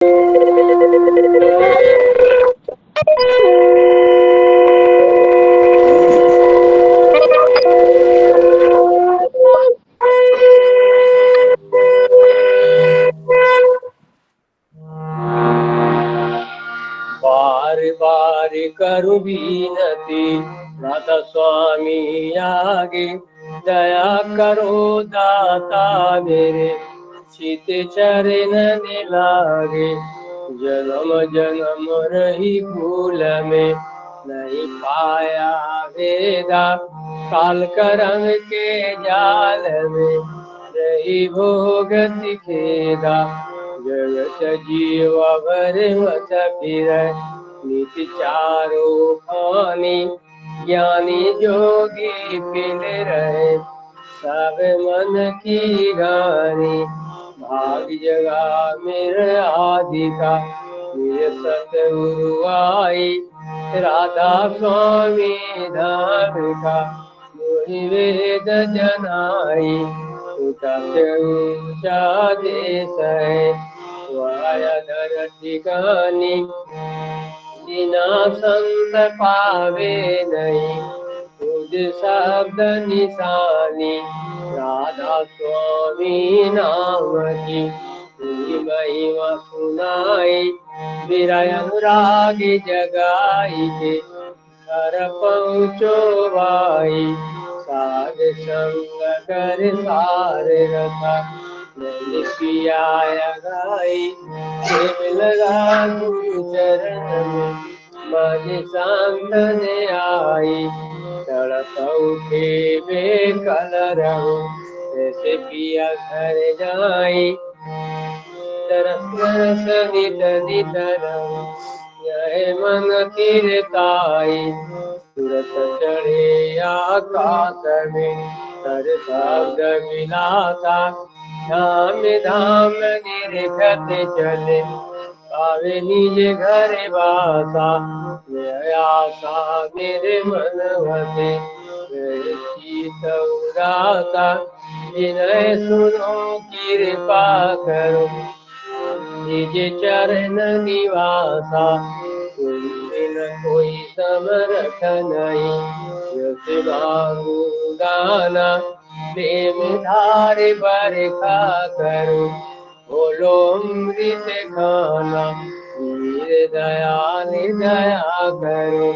बार बार करू विनती राधा स्वामी आगे, दया करो दाता मेरे शीत चरण लागे। जन्म जन्म रही भूल में नहीं पाया वेदा, काल करम के जाल में रही भोग खेदा। जगत जीव भर मत फिर नित चारो खानी, ज्ञानी जोगी फिर रहे सब मन की गानी। भाग जगा मेरे आदि का मेरे सतगुरु आई, राधा स्वामी धाम का मोहि वेद जनाई। ऊंचा से ऊंचा देश है वाया धर ठिकानी, बिना संत पावे नहीं खुद शब्द निशानी। राधा स्वामी नाम की पूरी महिमा सुनाई, विरय अनुरागी जगाई के घर पहुँचो भाई। साध संग कर सार रथा मैंने पिया गाई, प्रेम लगा गुरु चरण में मन शांत ने आई। तड़प उठे बेकल रहो ऐसे पिया घर जाई, तरस तरस नित नित रहो यह मन तिरताई। तुरत चढ़े आकाश में कर शब्द मिलाता, धाम धाम गिरखत चले आवे निज घर बासा। यह आशा मेरे मन भसे शीत उदासा, विनय सुनो कृपा करो निज चरण निवासा। तुम बिन कोई समरथ नहीं, यस मांगू दाना प्रेम धारे बरखा करो बोलो अमृत खाना। वीर दयाल दया करो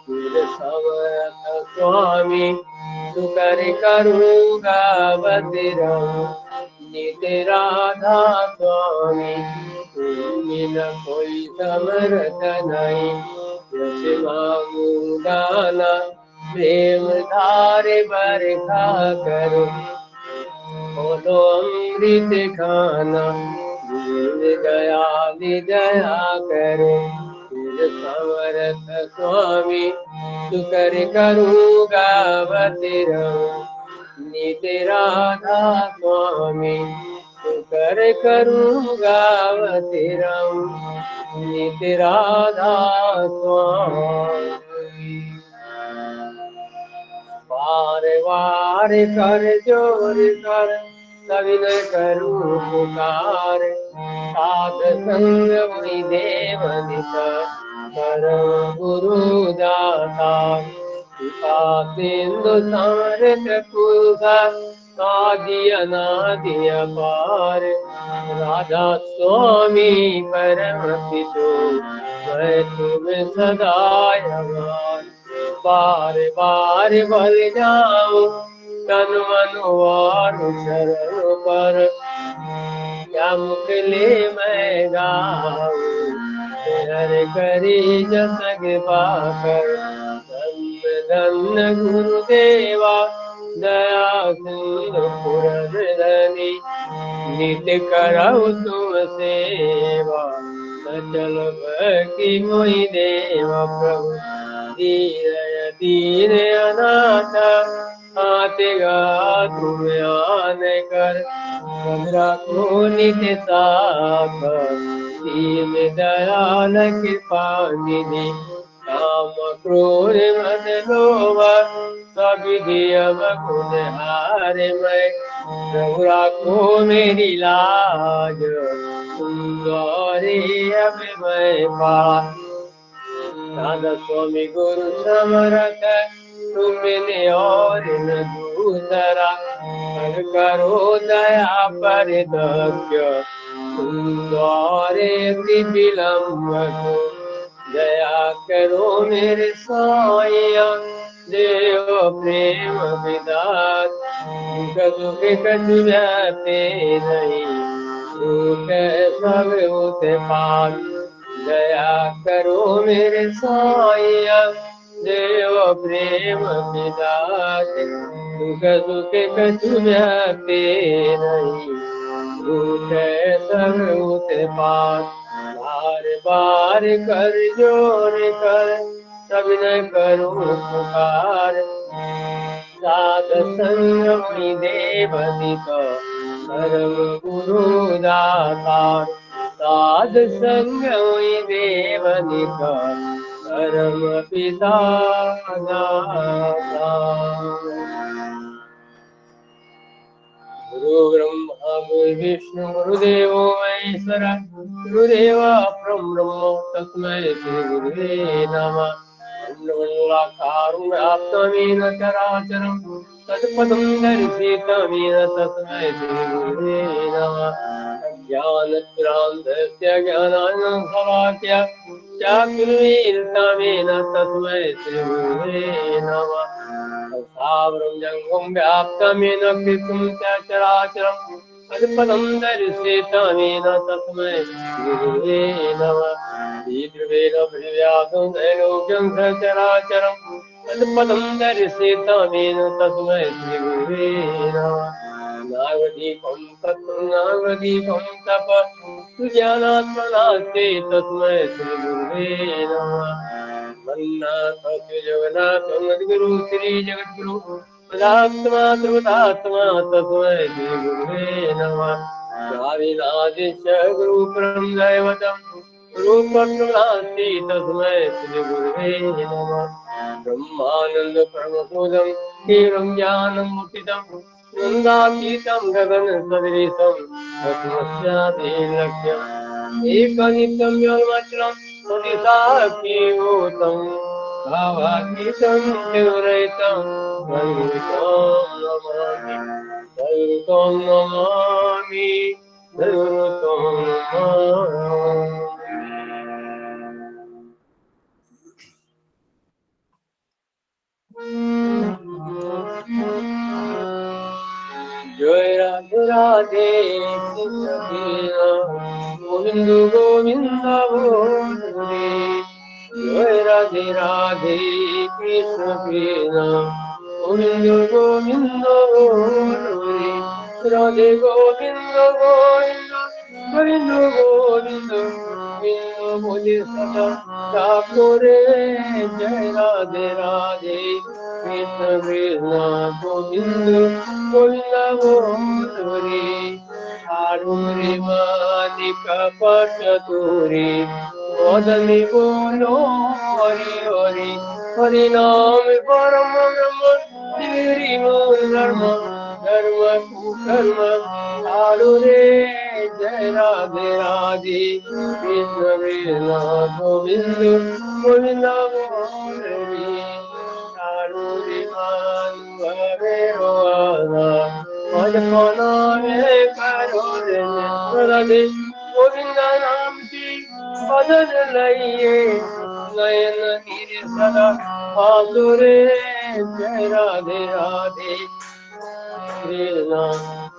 वीर समर्थ स्वामी, सुकर करूँगा बतिरहूँ नित राधा स्वामी। तुम बिन कोई समर्थ नहीं, यस मांगू दाना प्रेम धारे बरखा करो बोलो अमृत खाना। दीन दयाल दया करो वीर समर्थ स्वामी, सुकर करूँगा बतिरहूँ नित राधा स्वामी। सुकर करूँगा बतिरहूँ नित राधा स्वामी। बार बार कर जोर कर सविनय करूँ पुकार, साध संग वही देव निता परम गुरु दाता। कृपा सिंधु समरथ पुरुषा आदि अनादि अपार, राधा स्वामी परम पितो मैं तुम सदा आभार। बार बार बल जाऊं तन मन वारु शरण पर, क्या मुख ले मैं गाऊं हर करी जसग पाकर। धन्य धन्य गुरुदेवा दया सिंधु पुरंदरी, नित करऊ तुम सेवा सचल भक्ति मोहि देवा। प्रभु दीन दीन अनाथ हाथ तुम आन कर, रघु नित साथ दीन दयाल कृपा निधि। काम क्रोध मद लोभ सविधि अवगुण हार मैं, प्रभु राखो मेरी लाज तुम द्वार रे अभी मैं पाला दादा स्वामी गुरु समरथ तुमने और न दूसरा कर करो दया पर दक्ष तुम द्वारे विलम्ब दया करो मेरे साया देव प्रेम विदात दुख कछु व्यापे नहीं दुख सब होते पार दया करो मेरे साया देव प्रेम विदात दुख कछु व्यापे नहीं दुख सब होते पार बार बार कर जोर कर तब न करूं पुकार साध संग देव दित परम गुरु दातार साध संग देव दित परम पिता गुरु ब्रह्मा गुरु विष्णु गुरुदेव महेश्वर गुरुदेव ब्रह्म तस्मै श्री गुरुवे नमः कारुण्याप्तमेन चराचरं तत्पदं दर्शितमेन तस्मै श्री गुरुवे नमः ज्ञानत्रान्धस्य ज्ञानानन्दशलाकया चाक्षुरुन्मीलितमेन तस्मै श्री गुरुवे नमः स्थावरं जङ्गं व्याप्तमेन कृतं च चराचरं तत्पदं दर्शितमेन तस्मै श्री गुरुवे नमः शीघ्रवेगं त्रैलोक्यं सचराचरं तत्पदं दर्शितमेन तस्मै श्री गुरुवे नमः नागदीपं तत्त्वं नागदीपं तप ज्ञानात्मनास्ते तस्मै श्री गुरुवे नमः मन्नाथ जगन्नाथ मद्गुरु श्री जगद्गुरु पदात्मा सर्वदात्मा तस्मै श्री गुरुवे नमः स्वामिनादिश्च गुरु परं दैवतं रूपं नास्ति तस्मै श्री गुरुवे नमः ब्रह्मानंद परमसुदं केवलं ज्ञानमुचितं नन्दातीतं गगन सदृशं तस्मस्यादि लक्ष्यम् एकनित्यं योगमचलं सुदिशाख्यभूतं भावातीतं चिरहितं दैवतं नमामि दैवतं नमामि जय राधे राधे कृष्ण कृष्ण गोविंद गोविंद बोले जय राधे राधे कृष्ण कृष्ण गोविंद गोविंद बोले राधे गोविंद गोविंद गोविंद गोविंद गोविंद बोले सदा ठाकुरे जय राधे राधे कृष्ण कृष्ण गोविंद गोविंद बोले आरुरे मानिक पशतुरे वदने बोलो हरि हरि हरि नाम परम ब्रह्म हरि धर्म धर्म कुकर्म आरुरे जय राधे राधे कृष्ण कृष्ण गोविंद गोविंद बोले आरुरे मानुभवे रोना मजपनावे करो राधे गोविंद नाम की बदल लइए नयन नीर सदा आसुरे जय राधे राधे कृष्ण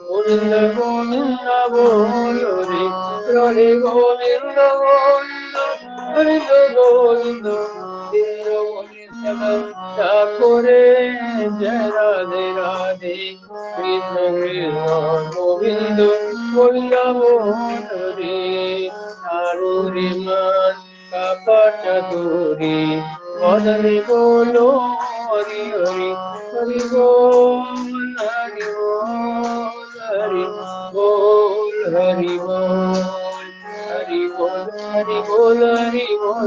गोविंद गोविंद बोलो रे राधे गोविंद गोविंद गोविंद गोविंद ठाकुरे जय राधे राधे कृष्ण कृष्ण गोविंद गोविंद बोलो रे आरुरे मन कपटूरी वदने बोलो हरि हरि हरि बोल हरि बोल हरि बोल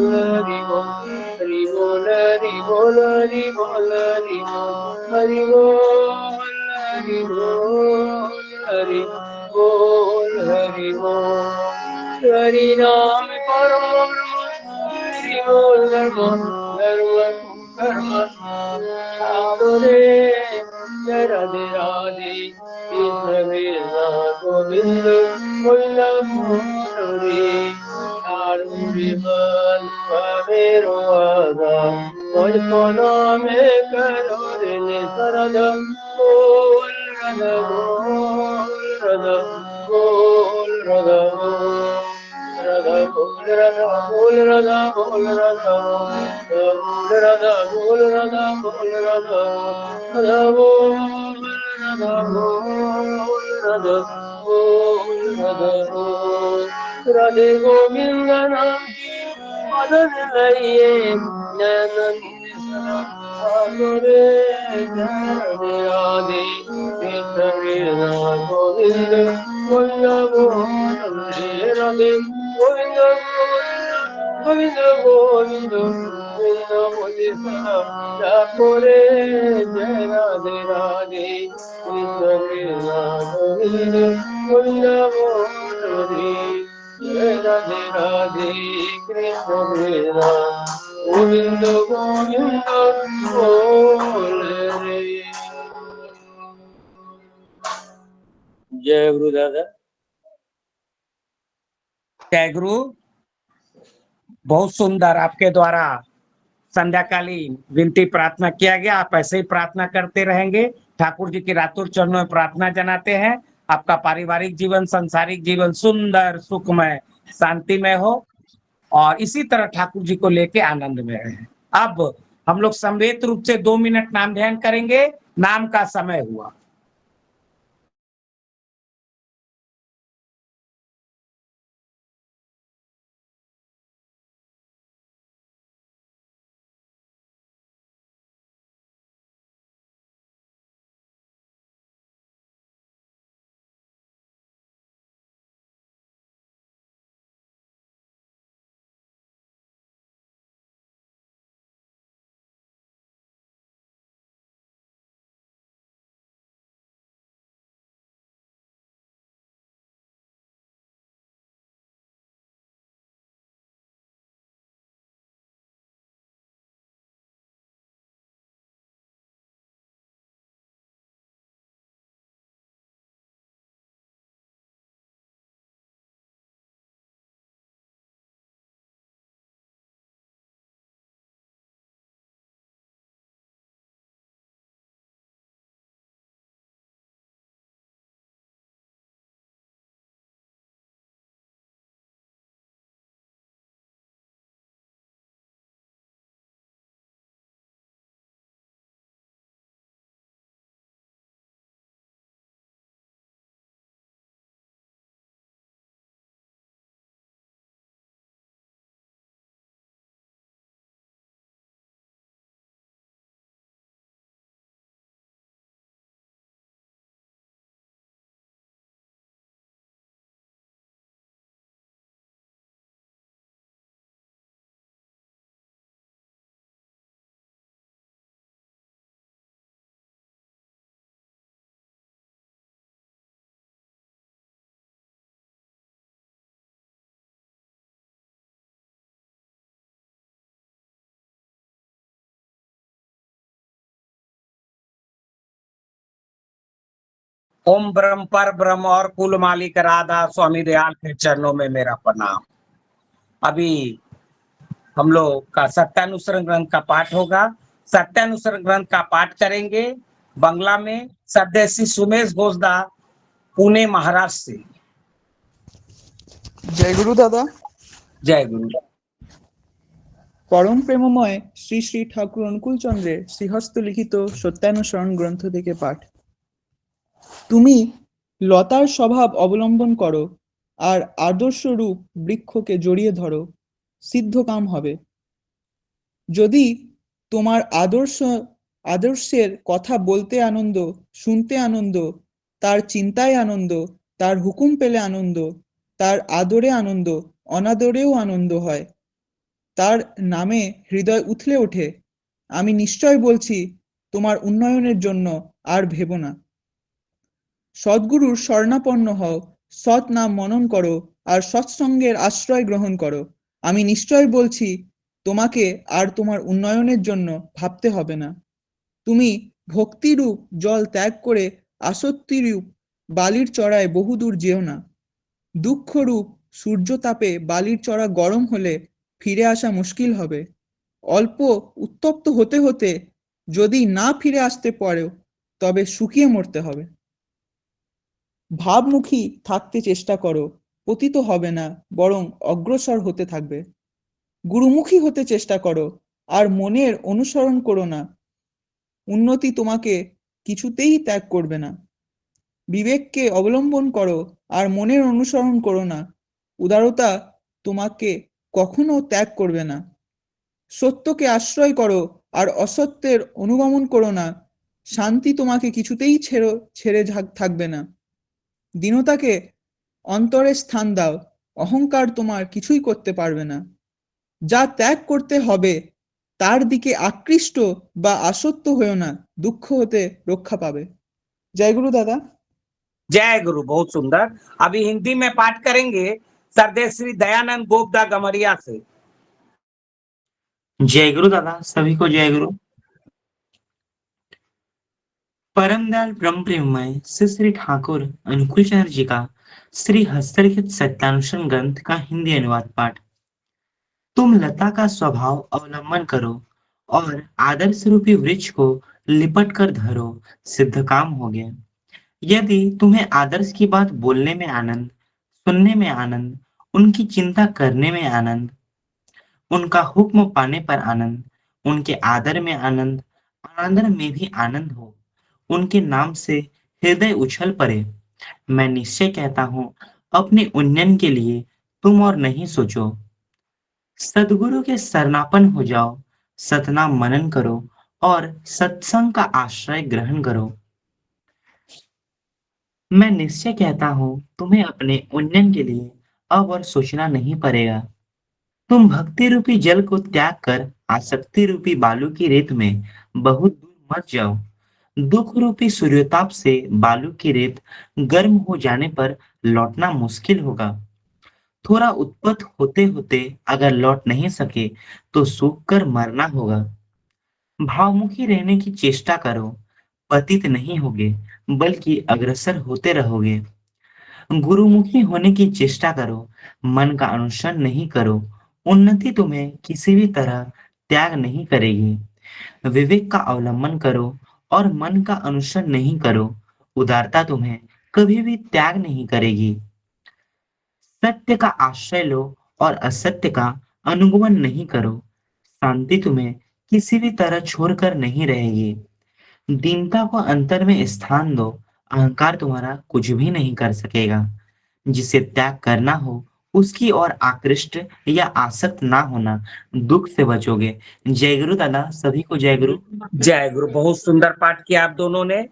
हरि बोल हरि बोल हरि बोल हरि बोल हरि बोल हरि बोल हरि बोल हरि बोल हरि बोल हरि बोल हरि बोल हरि बोल हरि नाम परम ब्रह्म, हरि बोल धर्म धर्म कर्म ठाकुरे जय राधे राधे कृष्ण कृष्ण गोविंद वल्लभ हरे ठाकुरे मेरो आगा मुझको में करो रे शरद बोल राधा बोल राधा बोल राधा बोल राधा बोल राधा बोल राधा बोल राधा बोल राधा बोल राधा राधा बोल राधा बोल राधा बोल राधा बोल राधे गोविंद नाम की मदद लइए नैनन ठाकुरे राधे राधे कृष्ण कृष्ण गोविंद वल्लभ हरे राधे गोविंद गोविंद गोविंद गोविंद गोविंद ठाकुरे जय राधे राधे कृष्ण कृष्ण गोविंद वल्लभ हरे जय राधे राधे कृष्ण कृष्ण गोविंद गोविंद बोल रे। जय गुरु दादा। जय गुरु। बहुत सुंदर आपके द्वारा संध्याकालीन विनती प्रार्थना किया गया। आप ऐसे ही प्रार्थना करते रहेंगे। ठाकुर जी की रातुर चरणों में प्रार्थना जनाते हैं आपका पारिवारिक जीवन, सांसारिक जीवन सुंदर, सुखमय, शांतिमय हो और इसी तरह ठाकुर जी को लेके आनंद में रहे। अब हम लोग संवेद रूप से 2 मिनट नाम ध्यान करेंगे। नाम का समय हुआ। ओम ब्रह्म पर ब्रह्म और कुल मालिक राधा स्वामी दयाल के चरणों में मेरा प्रणाम। अभी हम लोग का सत्यानुसरण ग्रंथ का पाठ होगा। सत्यानुसरण ग्रंथ का पाठ करेंगे बांग्ला में सदस्य सुमेश घोषदा, पुणे महाराष्ट्र से। जय गुरु दादा। जय गुरु। परम प्रेममय শ্রী শ্রী ঠাকুর অনুকূল চন্দ্রের শ্রীহস্ত লিখিত সত্যানুসরণ গ্রন্থ থেকে পাঠ। তুমি লতার স্বভাব অবলম্বন করো আর আদর্শ রূপ বৃক্ষকে জড়িয়ে ধরো, সিদ্ধ কাম হবে। যদি তোমার আদর্শের কথা বলতে আনন্দ, শুনতে আনন্দ, তার চিন্তায় আনন্দ, তার হুকুম পেলে আনন্দ, তার আদরে আনন্দ, অনাদরেও আনন্দ হয়, তার নামে হৃদয় উথলে ওঠে, আমি নিশ্চয় বলছি তোমার উন্নয়নের জন্য আর ভেবো না। সদ্গুরুর শরণাপন্ন হও, সৎ নাম মনন করো আর সৎসঙ্গের আশ্রয় গ্রহণ করো। আমি নিশ্চয় বলছি, তোমাকে আর তোমার উন্নয়নের জন্য ভাবতে হবে না। তুমি ভক্তিরূপ জল ত্যাগ করে আসক্তিরূপ বালির চড়ায় বহুদূর যেও না। দুঃখরূপ সূর্যতাপে বালির চড়া গরম হলে ফিরে আসা মুশকিল হবে। অল্প উত্তপ্ত হতে হতে যদি না ফিরে আসতে পারো, তবে শুকিয়ে মরতে হবে। ভাবমুখী থাকতে চেষ্টা করো, পতিত হবে না, বরং অগ্রসর হতে থাকবে। গুরুমুখী হতে চেষ্টা করো, আর মনের অনুসরণ করো না। উন্নতি তোমাকে কিছুতেই ত্যাগ করবে না। বিবেককে অবলম্বন করো, আর মনের অনুসরণ করো না। উদারতা তোমাকে কখনো ত্যাগ করবে না। সত্যকে আশ্রয় করো, আর অসত্যের অনুগমন করো না। শান্তি তোমাকে কিছুতেই ছেড়ে থাকবে না। দীনতাকে অন্তরে স্থান দাও, অহংকার তোমার কিছুই করতে পারবে না। যা ত্যাগ করতে হবে তার দিকে আকৃষ্ট বা আসক্ত হয়েও না, দুঃখ হতে রক্ষা পাবে। জয় গুরু দাদা। जय गुरु, बहुत सुंदर। अभी हिंदी में पाठ करेंगे सरदेव श्री दयानंद गोपदा गमरिया से। जय गुरु दादा, सभी को जय गुरु। परम दयाल ब्रह्म प्रेममय श्री श्री ठाकुर अनुकूल चंद्र जी का श्री हस्तलिखित सत्यानुशन ग्रंथ का हिंदी अनुवाद पाठ। तुम लता का स्वभाव अवलंबन करो और आदर्श रूपी वृक्ष को लिपट कर धरो, सिद्ध काम हो गया। यदि तुम्हें आदर्श की बात बोलने में आनंद, सुनने में आनंद, उनकी चिंता करने में आनंद, उनका हुक्म पाने पर आनंद, उनके आदर में आनंद, अनादर में भी आनंद हो, उनके नाम से हृदय उछल पड़े, मैं निश्चय कहता हूं, अपने उन्नयन के लिए तुम और नहीं सोचो। सदगुरु के शरणापन हो जाओ, सतनाम मनन करो और सत्संग का आश्रय ग्रहण करो। मैं निश्चय कहता हूं, तुम्हें अपने उन्नयन के लिए अब और सोचना नहीं पड़ेगा। तुम भक्ति रूपी जल को त्याग कर आसक्ति रूपी बालू की रेत में बहुत दूर मत जाओ। दुख रूपी सूर्यताप से बालू की रेत गर्म हो जाने पर लौटना मुश्किल होगा। थोड़ा उत्पन्न होते होते अगर लौट नहीं सके तो सूख कर मरना होगा। भावमुखी रहने की चेष्टा करो, पतित नहीं होगे बल्कि अग्रसर होते रहोगे। गुरुमुखी होने की चेष्टा करो, मन का अनुसरण नहीं करो, उन्नति तुम्हें किसी भी तरह त्याग नहीं करेगी। विवेक का अवलंबन करो और मन का अनुसरण नहीं करो, उदारता तुम्हें कभी भी त्याग नहीं करेगी। सत्य का आश्रय लो और असत्य का अनुगमन नहीं करो, शांति तुम्हें किसी भी तरह छोड़कर नहीं रहेगी। दीनता को अंतर में स्थान दो, अहंकार तुम्हारा कुछ भी नहीं कर सकेगा। जिसे त्याग करना हो उसकी ओर आकृष्ट या आसक्त ना होना, दुख से बचोगे। जय गुरु दादा, सभी को जय गुरु। जय गुरु, बहुत सुंदर पाठ किया आप दोनों ने।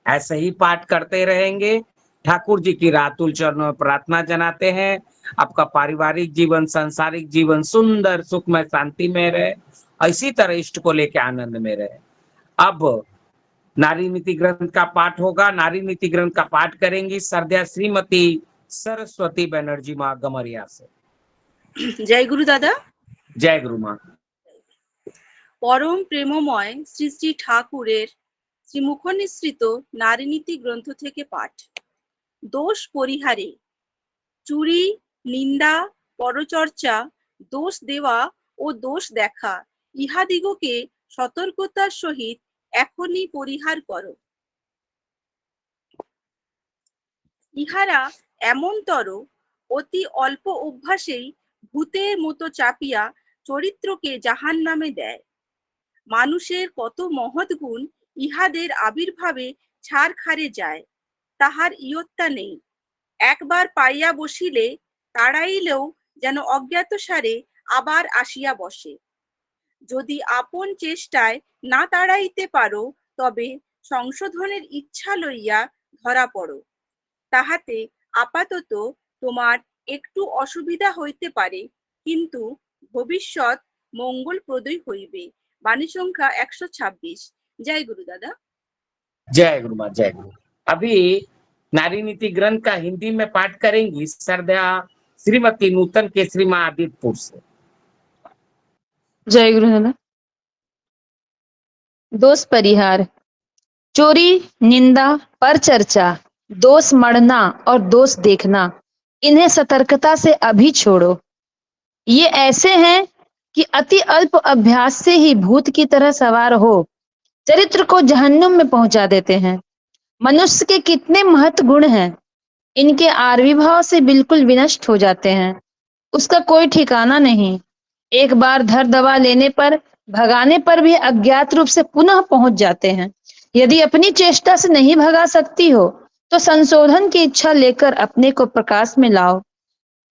ऐसे ही पाठ करते रहेंगे। ठाकुर जी की रातुल चरणों में प्रार्थना जनाते हैं, आपका पारिवारिक जीवन, सांसारिक जीवन सुंदर सुखमय शांति में रहे, इसी तरह इष्ट को लेके आनंद में रहे। अब नारी नीति ग्रंथ का पाठ होगा। नारी नीति ग्रंथ का पाठ करेंगी श्रद्धा श्रीमती सरस्वती बनर्जी माँ गमरिया से। जय गुरु दादा। जय गुरु माँ। পরম প্রেমময় শ্রী শ্রী ঠাকুরের শ্রীমুখ নিঃসৃত নারীনীতি গ্রন্থ থেকে পাঠ। দোষ পরিহারে, চুরি, নিন্দা, পরচর্চা, দোষ দেওয়া ও দোষ দেখা ইহাদিগকে সতর্কতার সহিত এখনই পরিহার করো। ইহারা এমনতর অতি অল্প অভ্যাসেই ভূতের মতো চাপিয়া চরিত্রকে জাহান্নামে দেয়। মানুষের কত মহৎ গুণ ইহাদের আবির্ভাবে ছারখারে যায়, তাহার ইয়ত্তা নেই। একবার পাইয়া বসিলে তাড়াইলেও যেন অজ্ঞাতসারে আবার আসিয়া বসে। যদি আপন চেষ্টায় না তাড়াইতে পারো, তবে সংশোধনের ইচ্ছা লইয়া ধরা পড়ো। তাহাতে আপাতত তোমার একটু অসুবিধা হইতে পারে, কিন্তু ভবিষ্যৎ মঙ্গলপ্রদই হইবে। वाणी संख्या 126। जय गुरु दादा। जय गुरु माँ, जय गुरु। अभी नारी नीति ग्रंथ का हिंदी में पाठ करेंगी श्रद्धा श्रीमती नूतन केसरी महादितपुर से। जय गुरु दादा। दोष परिहार। चोरी, निंदा, पर चर्चा, दोष मढ़ना और दोष देखना, इन्हें सतर्कता से अभी छोड़ो। ये ऐसे हैं कि अति अल्प अभ्यास से ही भूत की तरह सवार हो चरित्र को जहन्नुम में पहुंचा देते हैं। मनुष्य के कितने महत् गुण हैं, इनके आविर्भाव से बिल्कुल विनष्ट हो जाते हैं, उसका कोई ठिकाना नहीं। एक बार धर दबा लेने पर, भगाने पर भी अज्ञात रूप से पुनः पहुंच जाते हैं। यदि अपनी चेष्टा से नहीं भगा सकती हो तो संशोधन की इच्छा लेकर अपने को प्रकाश में लाओ।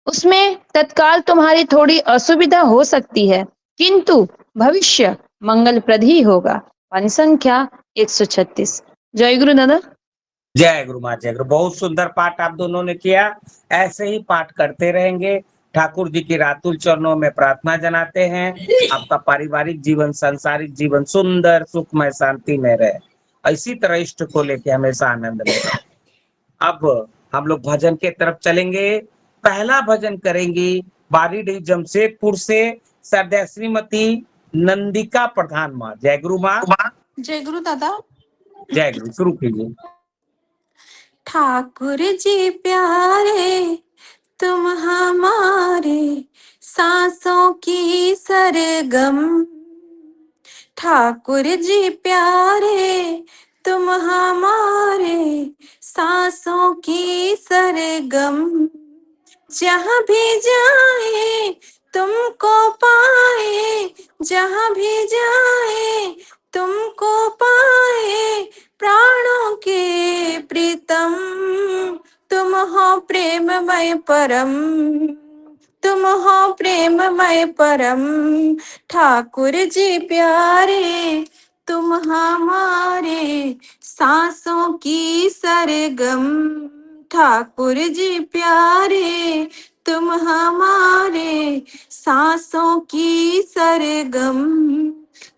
उसमें तत्काल तुम्हारी थोड़ी असुविधा हो सकती है, किंतु भविष्य मंगलप्रद ही होगा। वाणी संख्या 136। जय गुरु दादा। जय गुरु माँ, जय गुरु। बहुत सुंदर पाठ आप दोनों ने किया, ऐसे ही पाठ करते रहेंगे। ठाकुर जी की रातुल चरणों में प्रार्थना जनाते हैं आपका पारिवारिक जीवन, सांसारिक जीवन सुंदर सुखमय शांति में रहे। इसी तरह इष्ट को लेके हमेशा आनंद में रहे। अब हम लोग भजन के तरफ चलेंगे। पहला भजन करेंगी बारीडीह जमशेदपुर से श्रद्धेय श्रीमती नंदिका प्रधान माँ। जय गुरु माँ। जय गुरु दादा। जय गुरु। शुरू कीजिए। ठाकुर जी प्यारे तुम हमारे सांसों की सरगम, ठाकुर जी प्यारे तुम हमारे सांसों की सरगम। जहाँ भी जाए तुमको पाए, जहाँ भी जाए तुमको पाए, प्राणों के प्रीतम तुम हो प्रेममय परम, तुम हो प्रेममय परम। ठाकुर जी प्यारे तुम हमारे सांसों की सरगम, ठाकुर जी प्यारे तुम हमारे सांसों की सरगम।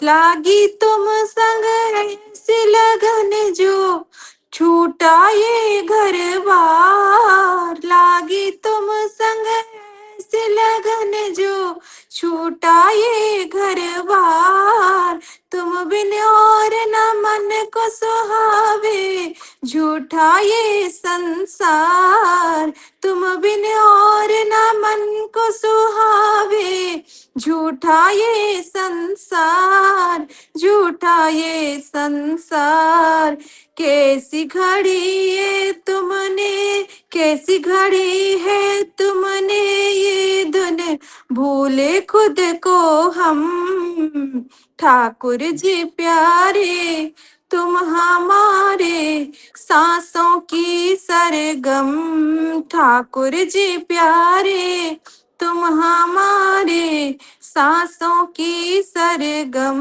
लागी तुम संग ऐसी लगन जो छूटा ये घर बार, लागी तुम संग ऐसी लगन जो छूटा ये घर बार। तुम बिन और न मन को सुहावे झूठा ये संसार, तुम बिन और न मन को सुहावे झूठा ये संसार, झूठा ये संसार। कैसी घड़ी ये तुमने, कैसी घड़ी है तुमने ये धुन भूले खुद को हम। ठाकुर जी प्यारे तुम हमारे सांसों की सरगम, ठाकुर जी प्यारे तुम हमारे सांसों की सरगम।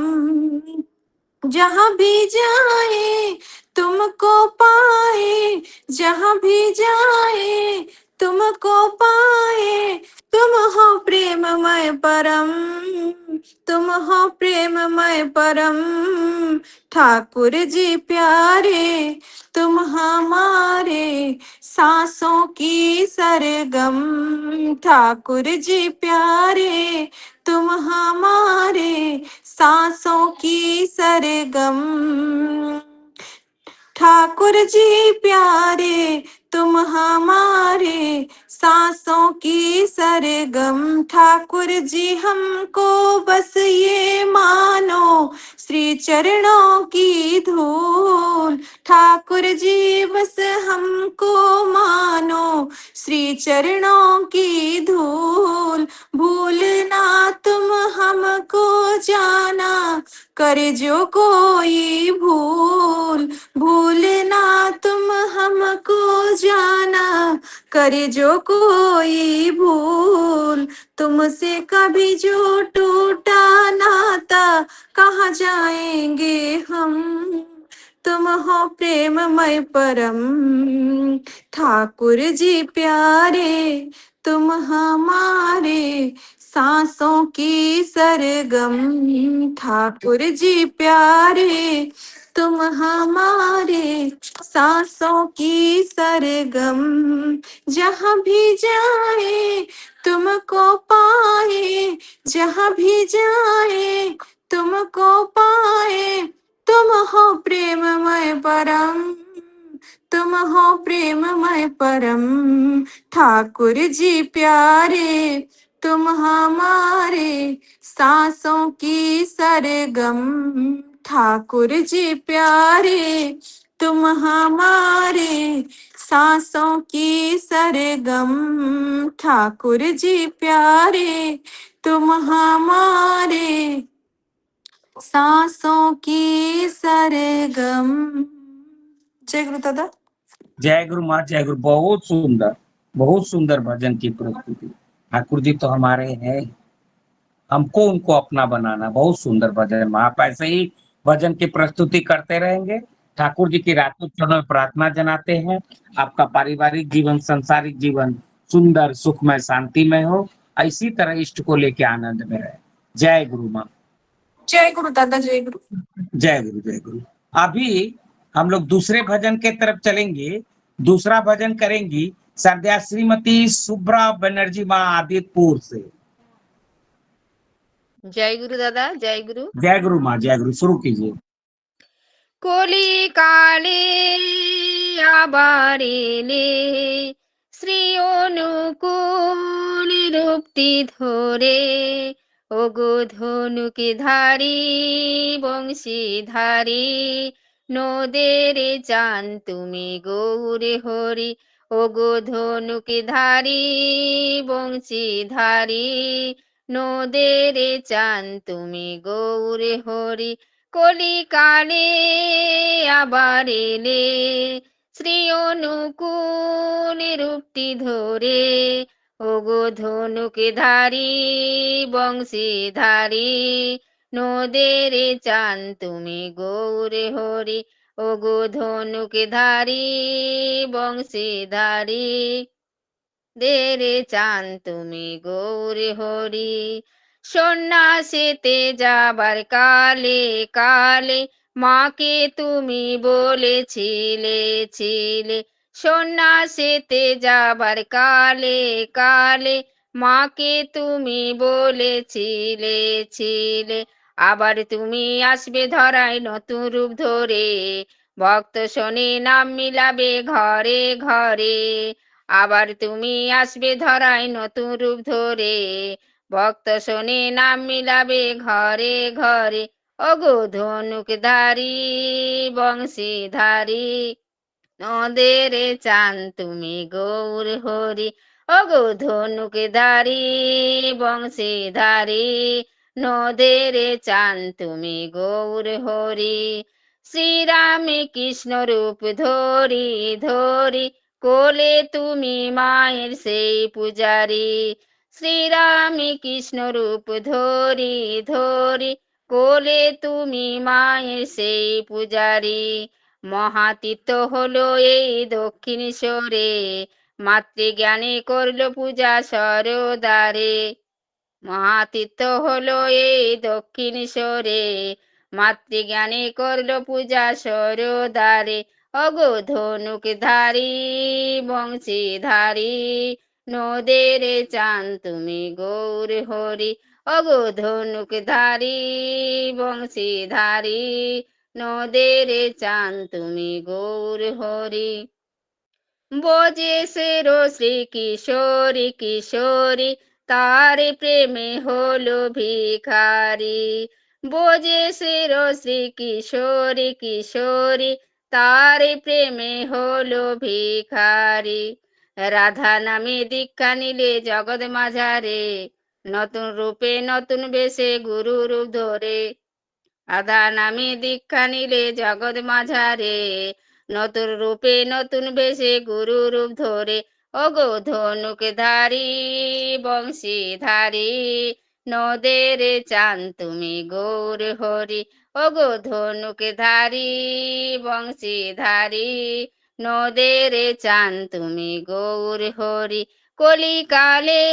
जहाँ भी जाए तुमको पाए, जहाँ भी जाए तुमको पाए, तुम हो प्रेममय परम, तुम हो प्रेममय परम। ठाकुर जी प्यारे तुम हमारे सांसों की सरगम, ठाकुर जी प्यारे तुम हमारे सांसों की सरगम। ठाकुर जी प्यारे तुम हमारे सांसों की सरगम। ठाकुर जी हमको बस ये मानो श्री चरणों की धूल, ठाकुर जी बस हमको मानो श्री चरणों की धूल। भूलना तुम हमको जाना करे जो कोई भूल, भूलना तुम हमको जाना करे जो कोई भूल। तुमसे कभी जो टूटा नाता कहाँ जाएंगे हम, तुम हो प्रेममय परम। ठाकुर जी प्यारे तुम हमारे सांसों की सरगम, ठाकुर जी प्यारे तुम हमारे सांसों की सरगम, जहाँ भी जाए तुमको पाए, जहाँ भी जाए तुमको पाए। तुम हो प्रेममय परम, तुम हो प्रेममय परम, ठाकुर जी प्यारे तुम हमारे सांसों की सरगम। ठाकुर जी प्यारे तुम हमारे सांसों की सरगम। ठाकुर जी प्यारे तुम हमारे सांसों की सरगम। जय गुरु दादा। जय गुरु माँ, जय गुरु। बहुत सुंदर भजन की प्रस्तुति। ठाकुर जी तो हमारे हैं, हमको उनको अपना बनाना। बहुत सुंदर भजन माँ, आप ऐसे ही भजन की प्रस्तुति करते रहेंगे। ठाकुर जी की रातों चरणों में प्रार्थना जनाते हैं, आपका पारिवारिक जीवन, सांसारिक जीवन सुंदर, सुखमय, शांतिमय हो। इसी तरह इष्ट को लेके आनंद में रहे। जय गुरु माँ। जय गुरु दादा, जय गुरु। जय गुरु, जय गुरु। अभी हम लोग दूसरे भजन के तरफ चलेंगे। दूसरा भजन करेंगी संध्या श्रीमती सुब्रा बनर्जी माँ आदितपुर से। जय गुरु दादा, जय गुरु। जय गुरु माँ, जय गुरु। शुरू कीजिए। कोली काले आबारेले श्री অনুকূল রূপটি ধরে, ওগো ধনুকে ধারী বংশীধারী, নদের চান তুমি গৌরে হরি। ওগো ধনুকে ধারী বংশীধারী, নদের চান তুমি গৌরে হরি। কলিকালে আবার এলে শ্রী অনুকূল রূপটি ধরে, ওগো ধনুকে ধারী বংশীধারী, নদের চান তুমি গৌরে হরি। ওগো ধনুকে ধারী বংশীধারী, দেরে চান তুমি গৌরে হরি। সন্ন্যাসীতে যাবার কালে কালে মাকে তুমি বলেছিলে ছিলে। সন্ন্যাসীতে যাবার কালে কালে মাকে তুমি বলেছিলে ছিলে। আবার তুমি আসবে ধরায় নতুন রূপ ধরে, ভক্ত শোনে নাম মিলাবে ঘরে ঘরে। আবার তুমি আসবে ধরায় নতুন রূপ ধরে, ভক্ত শোনে নাম মিলাবে ঘরে ঘরে। ওগো ধনুকধারী বংশীধারী, নদের চান তুমি গৌর হরি। ওগো ধনুকধারী বংশীধারী, নদের চান তুমি গৌর হরি। শ্রীরাম কৃষ্ণ রূপ ধরি ধরি, কোলে তুমি মায়ের সেই পূজারি। শ্রীরাম কৃষ্ণ রূপ ধরি ধরি, কোলে তুমি মায়ের সেই পূজারি। মহাতীর্থ হলো এই দক্ষিণেশ্বরে, মাতৃজ্ঞানে করলো পূজা সরদারে। মহাতীর্থ হলো এই দক্ষিণেশ্বরে, মাতৃজ্ঞানে করলো পূজা সরদারে। অগো ধনুকধারী বংশীধারী, নদের চান তুমি গৌর হরি। অগো ধনুকধারী বংশীধারী, নদের চান তুমি গৌর হরি। বোজেশের শ্রী কিশোরী কিশোরী, তার প্রেমে হলো ভিখারি। বোজেশের শ্রী কিশোরী কিশোরী, তার প্রেমে হলো ভিখারি। রাধা নামে দীক্ষা নিলে জগৎ মাঝারে, নতুন রূপে নতুন বেশে গুরু রূপ ধরে। রাধা নামে দীক্ষা নিলে জগৎ মাঝারে, নতুন রূপে নতুন বেশে গুরু রূপ ধরে। ওগো ধনুকধারী বংশীধারী, নদের চান তুমি গৌর হরি। ওগো ধনুকধারী বংশীধারী, নদের চান তুমি গৌর হরি। কলিকালে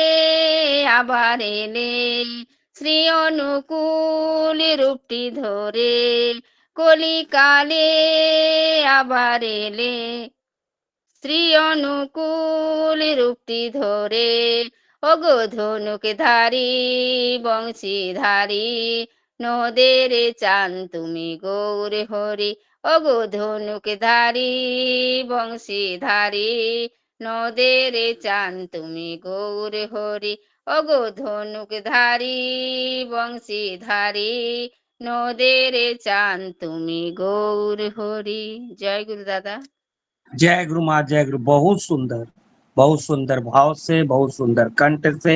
আবার এলে শ্রী অনুকূল রূপটি ধরে, কলিকালে আবার এলে শ্রী অনুকূল রূপটি ধরে ওগো ধনুক ধারী বংশীধারী নদের চান তুমি গৌর হরি ওগো ধনুক ধারী বংশীধারী নদের চান তুমি গৌর হরি ওগো ধনুক ধারী বংশীধারী নদের চান তুমি গৌর হরি। জয় গুরু দাদা। जय गुरु माँ, जय गुरु। बहुत सुंदर भाव से, बहुत सुंदर कंठ से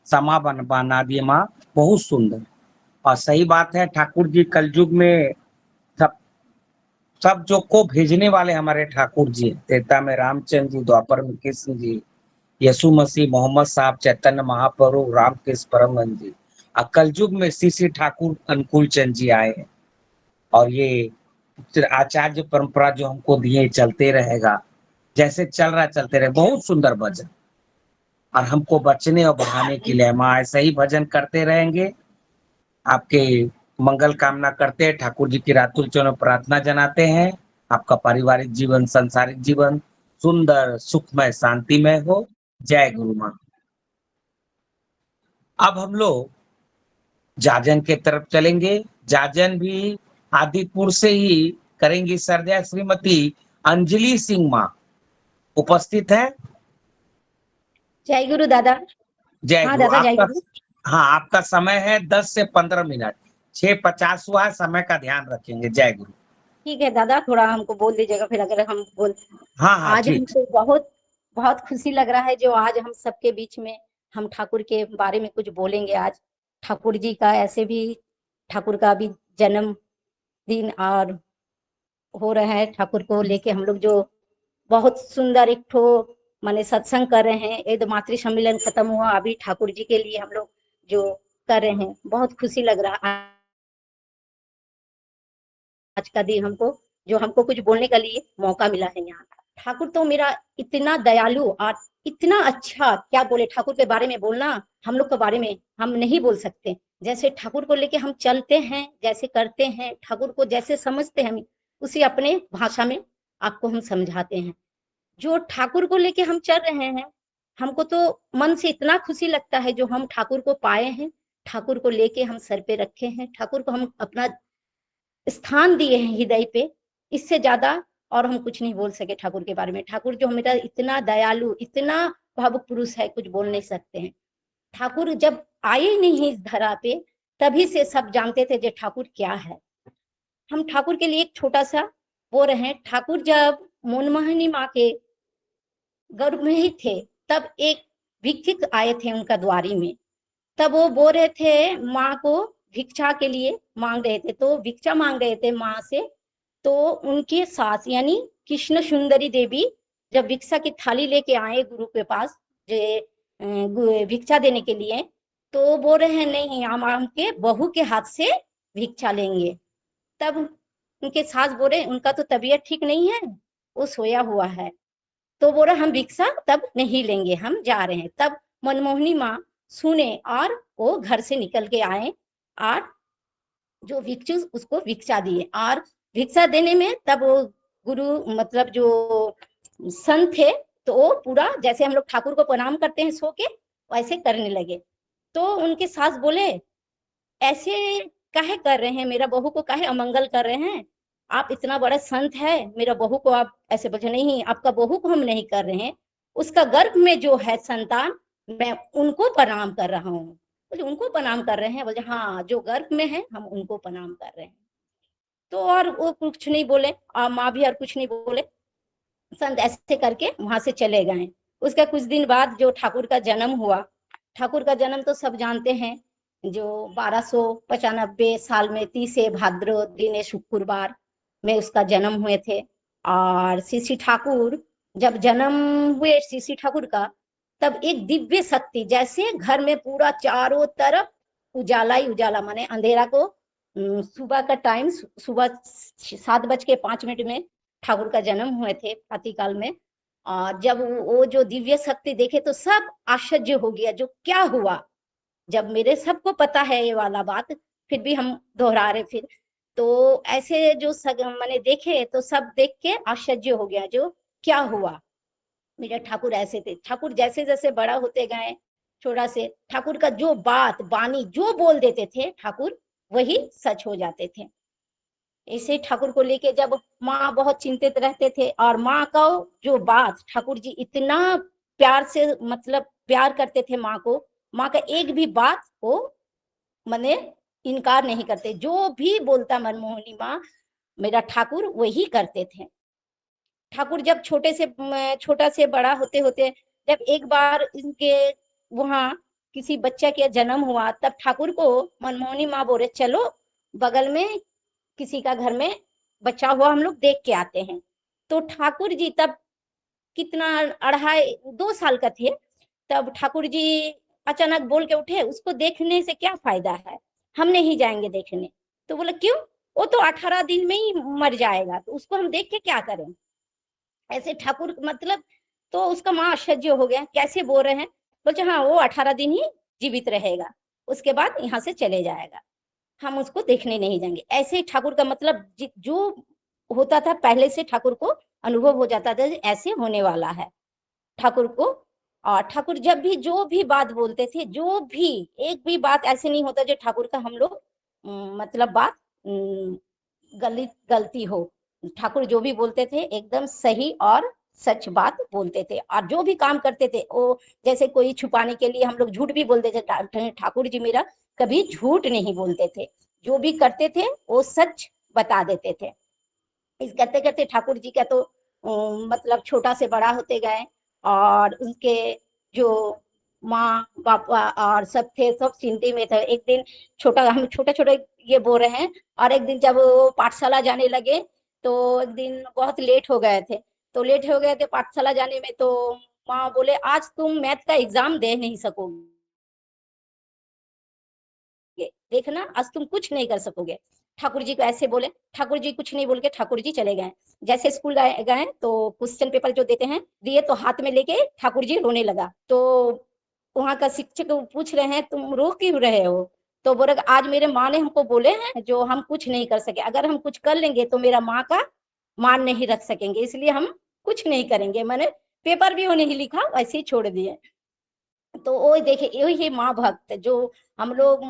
समा बना दिए माँ, बहुत सुंदर। और सही बात है, ठाकुर जी कलयुग में सब जो को भेजने वाले हमारे ठाकुर जी, त्रेता में रामचंद्र जी, द्वापर में कृष्ण जी, यीशु मसीह, मोहम्मद साहब, चैतन्य महाप्रभु, रामकृष्ण परमहंस जी, और कलयुग में श्री ठाकुर अनुकूल चंद जी आए हैं। और ये आचार्य परंपरा जो हमको दिए चलते रहेगा, जैसे चल रहा चलते रहे। बहुत सुंदर भजन, और हमको बचने और बढ़ाने के लिए माँ ऐसा ही भजन करते रहेंगे। आपके मंगल कामना करते हैं, ठाकुर जी की रातुल चरणों प्रार्थना जनाते हैं। आपका पारिवारिक जीवन, सांसारिक जीवन सुंदर, सुखमय, शांतिमय हो। जय गुरु माँ। अब हम लोग जाजन के तरफ चलेंगे। जाजन भी आदिपुर से ही करेंगी सरजा श्रीमती अंजलि सिंह माँ उपस्थित है। जय गुरु दादा। जय हाँ गुरु। दादा, जय आपका गुरु। हाँ, आपका समय है 10 से 15 मिनट। 6:50 हुआ है, समय का ध्यान रखेंगे। जय गुरु। ठीक है दादा, थोड़ा हमको बोल दीजिएगा, फिर अगर हम बोल। हाँ हाँ आज ठीक। हमको बहुत बहुत खुशी लग रहा है जो आज हम सबके बीच में हम ठाकुर के बारे में कुछ बोलेंगे। आज ठाकुर जी का ऐसे भी ठाकुर का भी जन्म दिन और हो रहा है। ठाकुर को लेके हम लोग जो बहुत सुंदर एक ठो माने सत्संग कर रहे हैं। एक मातृ सम्मेलन खत्म हुआ, अभी ठाकुर जी के लिए हम लोग जो कर रहे हैं, बहुत खुशी लग रहा है आज का दिन हमको, जो हमको कुछ बोलने के लिए मौका मिला है यहाँ। ठाकुर तो मेरा इतना दयालु और इतना अच्छा, क्या बोले ठाकुर के बारे में बोलना, हम लोग के बारे में हम नहीं बोल सकते। जैसे ठाकुर को लेके हम चलते हैं, जैसे करते हैं, ठाकुर को जैसे समझते हैं, उसी अपने भाषा में आपको हम समझाते हैं। जो ठाकुर को लेके हम चल रहे हैं, हमको तो मन से इतना खुशी लगता है जो हम ठाकुर को पाए हैं, ठाकुर को लेके हम सर पे रखे हैं, ठाकुर को हम अपना स्थान दिए हैं हृदय पे। इससे ज्यादा और हम कुछ नहीं बोल सके ठाकुर के बारे में। ठाकुर जो मेरा इतना दयालु, इतना भावुक पुरुष है, कुछ बोल नहीं सकते हैं। ठाकुर जब आए नहीं इस धरा पे, तभी से सब जानते थे जो ठाकुर क्या है। हम ठाकुर के लिए एक छोटा सा वो रहे। ठाकुर जब मनमोहिनी माँ के गर्भ में ही थे, तब एक भिक्षुक आए थे उनका द्वारी में। तब वो बोल रहे थे माँ को भिक्षा के लिए मांग रहे थे, तो भिक्षा मांग रहे थे माँ से। तो उनके सास यानी कृष्ण सुंदरी देवी जब भिक्षा की थाली लेके आए गुरु के पास भिक्षा देने के लिए, तो बोल रहे हैं नहीं, हम उनके बहू के हाथ से भिक्षा लेंगे। तब उनके सास बोले उनका तो तबीयत ठीक नहीं है, वो सोया हुआ है, तो बोला हम भिक्षा तब नहीं लेंगे, हम जा रहे हैं। तब मनमोहिनी माँ सुने और वो घर से निकल के आए और जो भिक्षु उसको भिक्षा दिए। और भिक्षा देने में तब वो गुरु मतलब जो संत थे, तो वो पूरा जैसे हम लोग ठाकुर को प्रणाम करते हैं सो के, वैसे करने लगे। तो उनके सास बोले ऐसे काहे कर रहे हैं, मेरा बहू को काहे अमंगल कर रहे हैं, आप इतना बड़ा संत है, मेरा बहू को आप ऐसे बोले। नहीं, आपका बहू को हम नहीं कर रहे हैं, उसका गर्भ में जो है संतान, मैं उनको प्रणाम कर रहा हूँ। बोले उनको प्रणाम कर रहे हैं? बोले हाँ, जो गर्भ में है हम उनको प्रणाम कर रहे हैं। तो और वो कुछ नहीं बोले और माँ भी और कुछ नहीं बोले। संत ऐसे करके वहां से चले गए। उसका कुछ दिन बाद जो ठाकुर का जन्म हुआ, ठाकुर का जन्म तो सब जानते हैं, जो 1295 साल में 30 भाद्र दिन शुक्रवार में उसका जन्म हुए थे। और श्री ठाकुर जब जन्म हुए श्री ठाकुर का, तब एक दिव्य शक्ति, जैसे घर में पूरा चारों तरफ उजाला ही उजाला, माने अंधेरा को सुबह का टाइम, सुबह 7:05 में ठाकुर का जन्म हुए थे प्रातःकाल में। और जब वो जो दिव्य शक्ति देखे तो सब आश्चर्य हो गया, जो क्या हुआ। जब मेरे सबको पता है ये वाला बात, फिर भी हम दोहरा रहे। फिर तो ऐसे जो मैंने देखे तो सब देख के आश्चर्य हो गया, जो क्या हुआ। मेरा ठाकुर ऐसे थे। ठाकुर जैसे जैसे बड़ा होते गए, छोटा से ठाकुर का जो बात बानी जो बोल देते थे ठाकुर, वही सच हो जाते थे। ऐसे ठाकुर को लेके जब माँ बहुत चिंतित रहते थे, और माँ का जो बात ठाकुर जी इतना प्यार से मतलब प्यार करते थे माँ को, माँ का एक भी बात को मने इनकार नहीं करते, जो भी बोलता मनमोहनी माँ मेरा ठाकुर वही करते थे। ठाकुर जब छोटा से बड़ा होते होते, जब एक बार इनके वहां किसी बच्चा के जन्म हुआ, तब ठाकुर को मनमोहनी माँ बोले चलो बगल में किसी का घर में बच्चा हुआ, हम लोग देख के आते हैं। तो ठाकुर जी तब कितना 2.5 साल का थे, तब ठाकुर जी अचानक बोल के उठे, उसको देखने से क्या फायदा है, हम नहीं जाएंगे देखने। तो बोले क्यों, वो तो 18 दिन में ही मर जाएगा, तो उसको हम देख के क्या करें। ऐसे ठाकुर मतलब, तो उसका माँ आश्चर्य हो गया, कैसे बोल रहे हैं। बोले हाँ वो 18 दिन ही जीवित रहेगा, उसके बाद यहाँ से चले जाएगा, हम उसको देखने नहीं जाएंगे। ऐसे ही ठाकुर का मतलब जो होता था पहले से ठाकुर को अनुभव हो जाता था ऐसे होने वाला है ठाकुर को। और ठाकुर जब भी जो भी बात बोलते थे, जो भी एक भी बात ऐसे नहीं होता जो ठाकुर का हम लोग मतलब बात गलती हो। ठाकुर जो भी बोलते थे एकदम सही और सच बात बोलते थे, और जो भी काम करते थे वो जैसे कोई छुपाने के लिए हम लोग झूठ भी बोलते थे, ठाकुर जी मेरा कभी झूठ नहीं बोलते थे, जो भी करते थे वो सच बता देते थे। इस करते करते ठाकुर जी का तो मतलब छोटा से बड़ा होते गए, और उनके जो माँ पापा और सब थे, सब चिंता में थे। एक दिन हम छोटे छोटे ये बोल रहे हैं, और एक दिन जब वो पाठशाला जाने लगे, तो एक दिन बहुत लेट हो गए थे, तो लेट हो गए थे पाठशाला जाने में, तो माँ बोले आज तुम मैथ का एग्जाम दे नहीं सकोगे, देखना आज तुम कुछ नहीं कर सकोगे। ठाकुर जी को ऐसे बोले, ठाकुर जी कुछ नहीं बोल के ठाकुर जी चले गए। जैसे स्कूल गए तो क्वेश्चन पेपर जो देते हैं दिए, तो हाथ में लेके ठाकुर जी रोने लगा। तो वहां का शिक्षक पूछ रहे हैं तुम रो क्यों रहे हो, तो बोले आज मेरे माँ ने हमको बोले हैं जो हम कुछ नहीं कर सके, अगर हम कुछ कर लेंगे तो मेरा माँ का मान नहीं रख सकेंगे, इसलिए हम कुछ नहीं करेंगे। मैंने पेपर भी वो नहीं लिखा, वैसे ही छोड़ दिए। तो वो देखिए यही माँ भक्त, जो हम लोग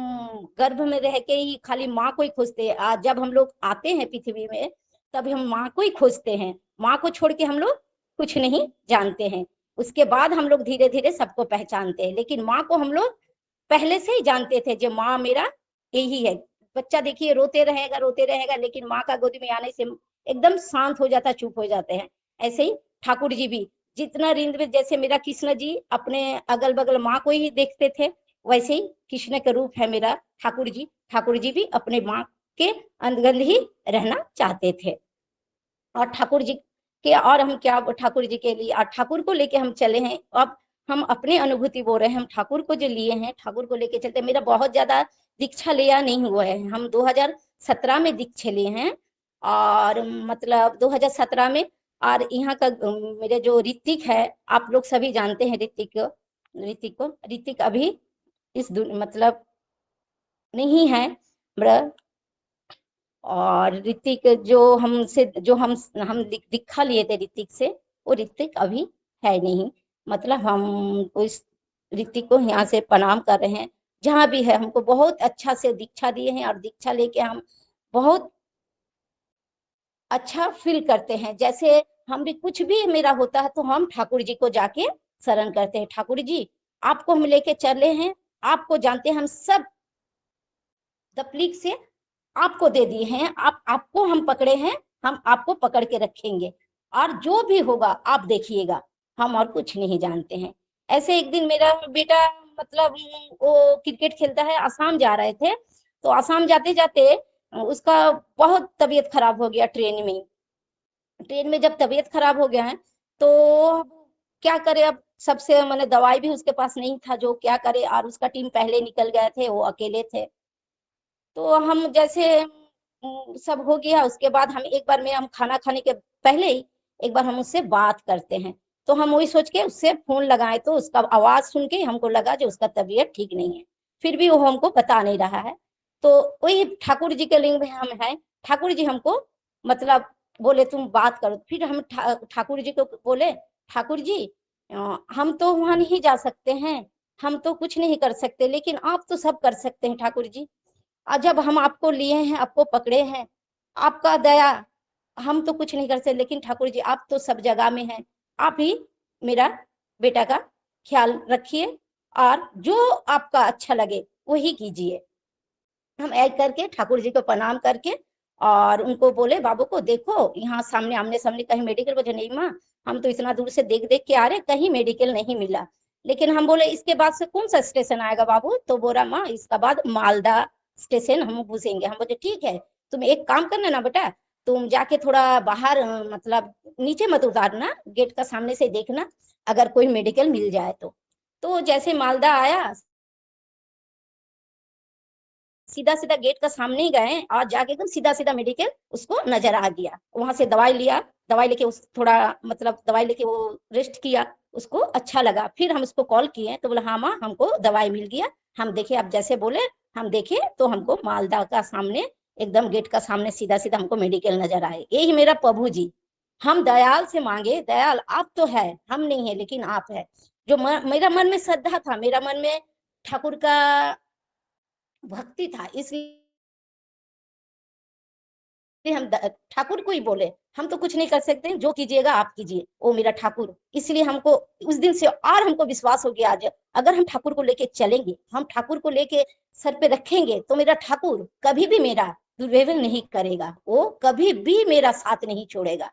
गर्भ में रह के ही खाली माँ को ही खोजते हैं, आज जब हम लोग आते हैं पृथ्वी में तब हम माँ को ही खोजते हैं, माँ को छोड़ के हम लोग कुछ नहीं जानते हैं। उसके बाद हम लोग धीरे धीरे सबको पहचानते हैं, लेकिन माँ को हम लोग पहले से ही जानते थे जो माँ मेरा यही है। बच्चा देखिए रोते रहेगा, लेकिन माँ का गोदी में आने से एकदम शांत हो जाता, चुप हो जाते हैं। ऐसे ही ठाकुर जी भी जितना रिंद में, जैसे मेरा कृष्ण जी अपने अगल बगल माँ को ही देखते थे, वैसे ही कृष्ण का रूप है मेरा ठाकुर जी। ठाकुर जी भी अपने माँ के अंदर ही रहना चाहते थे। और ठाकुर जी के, और हम क्या ठाकुर जी के लिए, और ठाकुर को लेके हम चले हैं। अब हम अपनी अनुभूति बोल रहे हैं, हम ठाकुर को जो लिए हैं ठाकुर को लेके चलते। मेरा बहुत ज्यादा दीक्षा लिया नहीं हुआ है, हम 2017 में दीक्षा लिए हैं, और मतलब 2017 में। और यहाँ का मेरे जो ऋतिक है, आप लोग सभी जानते हैं ऋतिक अभी मतलब नहीं है मेरा। और ऋतिक जो हमसे जो हम दीक्षा लिए थे ऋतिक से, वो ऋतिक अभी है नहीं। मतलब हम उस ऋतिक को यहाँ से प्रणाम कर रहे हैं, जहाँ भी है हमको बहुत अच्छा से दीक्षा दिए हैं, और दीक्षा लेके हम बहुत अच्छा फील करते हैं। जैसे हम भी कुछ भी मेरा होता है तो हम ठाकुर जी को जाके शरण करते हैं, ठाकुर जी आपको हम लेके चले हैं, आपको जानते हैं, हम सब तकलीफ से आपको दे दिए हैं, आपको हम पकड़े हैं, हम आपको पकड़ के रखेंगे, और जो भी होगा आप देखिएगा, हम और कुछ नहीं जानते हैं। ऐसे एक दिन मेरा बेटा मतलब वो क्रिकेट खेलता है, आसाम जा रहे थे, तो आसाम जाते जाते उसका बहुत तबीयत खराब हो गया ट्रेन में जब तबीयत खराब हो गया है, तो क्या करे, अब सबसे मैंने दवाई भी उसके पास नहीं था, जो क्या करे, और उसका टीम पहले निकल गए थे, वो अकेले थे। तो हम जैसे सब हो गया, उसके बाद हम एक बार में हम खाना खाने के पहले ही एक बार हम उससे बात करते हैं। तो हम वही सोच के उससे फोन लगाए, तो उसका आवाज सुन के हमको लगा जो उसका तबीयत ठीक नहीं है, फिर भी वो हमको बता नहीं रहा है। तो वही ठाकुर जी के लिंग में हम हैं। ठाकुर जी हमको मतलब बोले तुम बात करो। फिर हम ठाकुर जी को बोले, ठाकुर जी हम तो वहां नहीं जा सकते हैं, हम तो कुछ नहीं कर सकते, लेकिन आप तो सब कर सकते हैं ठाकुर जी। जब हम आपको लिए हैं, आपको पकड़े हैं, आपका दया, हम तो कुछ नहीं कर सकते, लेकिन ठाकुर जी आप तो सब जगह में हैं, आप ही मेरा बेटा का ख्याल रखिए और जो आपका अच्छा लगे वही कीजिए। हम ऐड करके ठाकुर जी को प्रणाम करके और उनको बोले, बाबू को देखो यहाँ सामने आमने सामने कहीं मेडिकल, बोले नहीं माँ, हम तो इतना दूर से देख देख के आ रहे, कहीं मेडिकल नहीं मिला। लेकिन हम बोले इसके बाद से कौन सा स्टेशन आएगा बाबू? तो बोला माँ इसका बाद मालदा स्टेशन हम पूछेंगे। हम बोले ठीक है, तुम एक काम करना ना बेटा, तुम जाके थोड़ा बाहर मतलब नीचे मत उतारना, गेट का सामने से देखना अगर कोई मेडिकल मिल जाए तो जैसे मालदा आया, सीधा सीधा गेट का सामने ही गए और जाके एकदम सीधा सीधा मेडिकल उसको नजर आ गया। वहां से दवाई लिया, दवाई लेके उस थोड़ा मतलब दवाई लेके वो रेस्ट किया, उसको अच्छा लगा। फिर हम उसको कॉल किए तो बोला हाँ माँ हमको दवाई मिल गया, हम देखे आप जैसे बोले, हम देखे तो हमको मालदा का सामने एकदम गेट का सामने सीधा सीधा हमको मेडिकल नजर आए। यही मेरा प्रभु जी, हम दयाल से मांगे, दयाल आप तो है, हम नहीं है लेकिन आप है। जो मेरा मन में श्रद्धा था, मेरा मन में ठाकुर का भक्ति था, इसलिए हम ठाकुर को ही बोले, हम तो कुछ नहीं कर सकते, जो कीजिएगा आप कीजिए, ओ मेरा ठाकुर। इसलिए हमको उस दिन से और हमको विश्वास हो गया, आज अगर हम ठाकुर को लेके चलेंगे, हम ठाकुर को लेके सर पे रखेंगे, तो मेरा ठाकुर कभी भी मेरा दुर्व्यवहार नहीं करेगा, वो कभी भी मेरा साथ नहीं छोड़ेगा।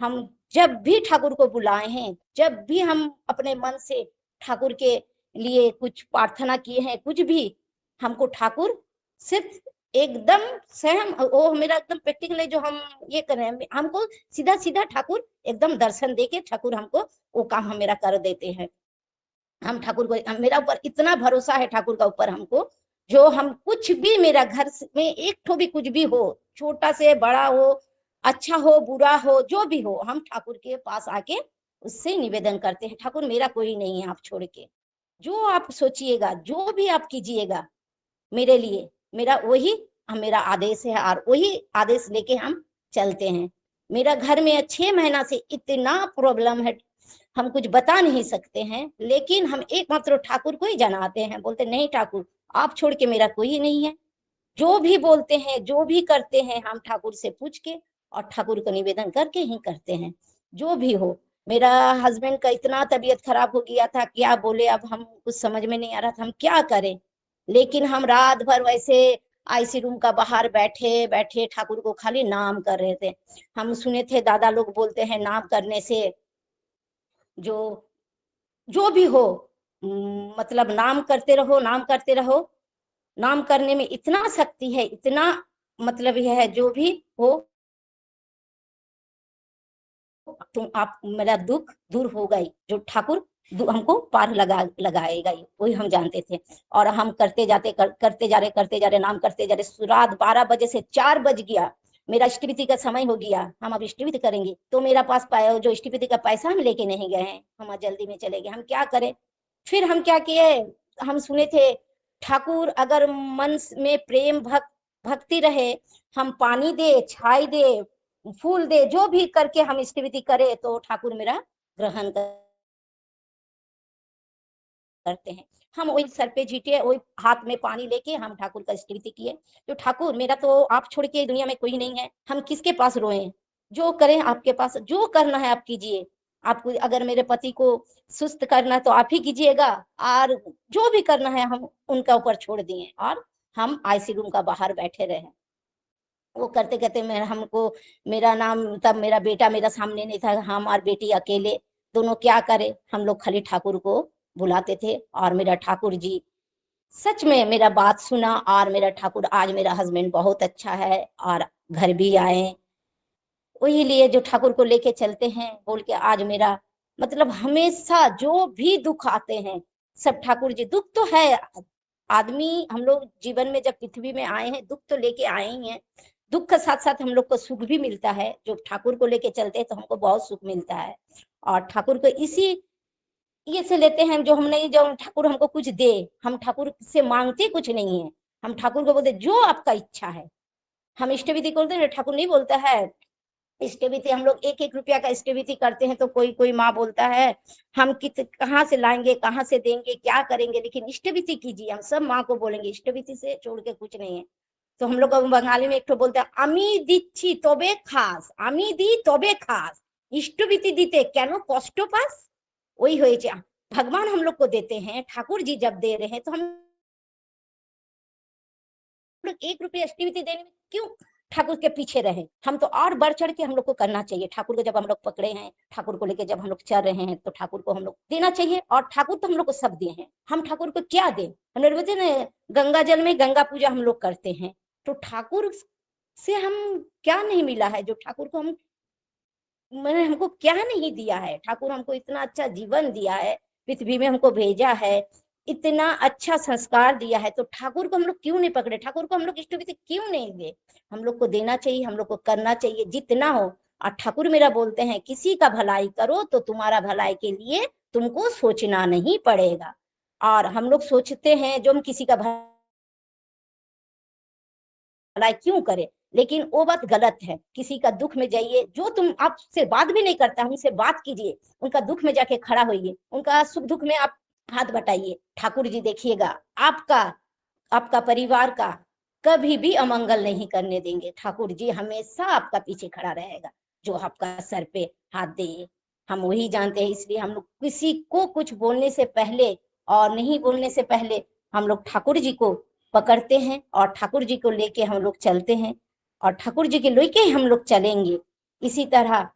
हम जब भी ठाकुर को बुलाए हैं, जब भी हम अपने मन से ठाकुर के लिए कुछ प्रार्थना किए हैं, कुछ भी, हमको ठाकुर सिर्फ एकदम स्वयं, वो मेरा एकदम प्रैक्टिकल है जो हम ये कर रहे हैं, हमको सीधा सीधा ठाकुर एकदम दर्शन देके ठाकुर हमको वो काम हम मेरा कर देते हैं। हम ठाकुर को, मेरा ऊपर इतना भरोसा है ठाकुर का ऊपर हमको, जो हम कुछ भी मेरा घर में एक ठो भी कुछ भी हो, छोटा से बड़ा हो, अच्छा हो बुरा हो, जो भी हो, हम ठाकुर के पास आके उससे निवेदन करते हैं, ठाकुर मेरा कोई नहीं है आप छोड़ के, जो आप सोचिएगा, जो भी आप कीजिएगा मेरे लिए, मेरा वही मेरा आदेश है और वही आदेश लेके हम चलते हैं। मेरा घर में 6 महीना से इतना प्रॉब्लम है, हम कुछ बता नहीं सकते हैं, लेकिन हम एकमात्र ठाकुर को ही जनाते हैं, बोलते नहीं ठाकुर आप छोड़ के मेरा कोई नहीं है। जो भी बोलते हैं, जो भी करते हैं, हम ठाकुर से पूछ के और ठाकुर को निवेदन करके ही करते हैं, जो भी हो। मेरा हस्बैंड का इतना तबीयत खराब हो गया था, क्या बोले, अब हम कुछ समझ में नहीं आ रहा था हम क्या करें, लेकिन हम रात भर वैसे आईसी रूम का बाहर बैठे बैठे ठाकुर को खाली नाम कर रहे थे। हम सुने थे दादा लोग बोलते हैं नाम करने से जो जो भी हो, मतलब नाम करते रहो, नाम करते रहो, नाम करने में इतना शक्ति है, इतना मतलब यह है, जो भी हो तुम आप मेरा दुख दूर हो गई, जो ठाकुर हमको पार लगाएगा वही हम जानते थे। और हम करते जाते करते जा रहे नाम करते जा रहे, रात 12 बजे से 4 बज गया, मेरा इष्टविधि का समय हो गया, हम अब इष्टविधि करेंगे, तो मेरा पास जो इष्टविधि का पैसा हम लेके नहीं गए हैं, हम जल्दी में चले गए, हम क्या करें। फिर हम क्या किए, हम सुने थे ठाकुर अगर मन में प्रेम भक्ति रहे, हम पानी दे, छाई दे, फूल दे, जो भी करके हम इष्टविधि करे तो ठाकुर मेरा ग्रहण करते हैं। हम वही सर पे झीटे, वही हाथ में पानी लेके हम ठाकुर का इष्टविधि किए, तो ठाकुर मेरा तो आप छोड़ के दुनिया में कोई नहीं है, हम किसके पास रोएं, जो करें आपके पास, जो करना है आप कीजिए, आपको अगर मेरे पति को सुस्त करना है तो आप ही कीजिएगा, और जो भी करना है हम उनका ऊपर छोड़ दिए, और हम आईसी रूम का बाहर बैठे रहे। वो करते करते हमको, मेरा नाम तब मेरा बेटा मेरा सामने नहीं था, हम और बेटी अकेले दोनों क्या करे, हम लोग खाली ठाकुर को बुलाते थे, और मेरा ठाकुर जी सच में मेरा बात सुना, और मेरा ठाकुर आज मेरा हस्बैंड बहुत अच्छा है और घर भी आए, वही लिए जो ठाकुर को लेके चलते हैं बोल के आज मेरा मतलब हमेशा जो भी दुख आते हैं सब ठाकुर जी, दुख तो है, आदमी हम लोग जीवन में जब पृथ्वी में आए हैं दुख तो लेके आए ही हैं, दुख के साथ साथ हम लोग को सुख भी मिलता है, जो ठाकुर को लेके चलते हैं तो हमको बहुत सुख मिलता है। और ठाकुर को इसी ये से लेते हैं, जो हमने जो ठाकुर हमको कुछ दे, हम ठाकुर से मांगते कुछ नहीं है, हम ठाकुर को बोलते जो आपका इच्छा है। हम इष्टविधि करते हैं, ठाकुर नहीं बोलता है इष्टविधि। हम लोग 1-1 रुपया का इष्टविधि करते हैं तो कोई कोई माँ बोलता है हम कहाँ से लाएंगे, कहाँ से देंगे, क्या करेंगे, लेकिन इष्टविधि कीजिए। हम सब माँ को बोलेंगे इष्टविधि से छोड़ के कुछ नहीं है। तो हम लोग बंगाली में एक तो बोलते हैं आमी दिच्छी तबे खास, आमी दी तबे खास, इष्टविधि दीते केन कष्ट पास। वही হয়েছে, भगवान हम लोग को देते हैं, ठाकुर जी जब दे रहे हैं तो हम लोग 1 रुपया इष्टविधि देने में क्यों ठाकुर के पीछे रहे। हम तो और बढ़ चढ़ के हम लोग को करना चाहिए। ठाकुर को जब हम लोग पकड़े हैं, ठाकुर को लेके जब हम लोग चल रहे हैं तो ठाकुर को हम लोग देना चाहिए। और ठाकुर तो हम लोग को सब दिए हैं, हम ठाकुर को क्या दें। हम लोग बोलते ना गंगा जल में गंगा पूजा हम लोग करते हैं, तो ठाकुर से हम क्या नहीं मिला है जो ठाकुर को हम मैंने हमको क्या नहीं दिया है। ठाकुर हमको इतना अच्छा जीवन दिया है, पृथ्वी में हमको भेजा है, इतना अच्छा संस्कार दिया है, तो ठाकुर को हम लोग क्यों नहीं पकड़े, ठाकुर को हम लोग इष्टविधि क्यों नहीं दे। हम लोग को देना चाहिए, हम लोग को करना चाहिए जितना हो। और ठाकुर मेरा बोलते हैं किसी का भलाई करो तो तुम्हारा भलाई के लिए तुमको सोचना नहीं पड़ेगा। और हम लोग सोचते हैं जो हम किसी का भलाई क्यों करें, लेकिन वो बात गलत है। किसी का दुख में जाइए, जो तुम आपसे बात भी नहीं करता उनसे बात कीजिए, उनका दुख में जाके खड़ा होइए, उनका सुख दुख में आप हाथ बटाइए। ठाकुर जी देखिएगा आपका आपका परिवार का कभी भी अमंगल नहीं करने देंगे। ठाकुर जी हमेशा आपका पीछे खड़ा रहेगा, जो आपका सर पे हाथ दे। हम वही जानते हैं, इसलिए हम लोग किसी को कुछ बोलने से पहले और नहीं बोलने से पहले हम लोग ठाकुर जी को पकड़ते हैं और ठाकुर जी को लेके हम लोग चलते हैं और ठाकुर जी के लेके ही हम लोग चलेंगे। इसी तरह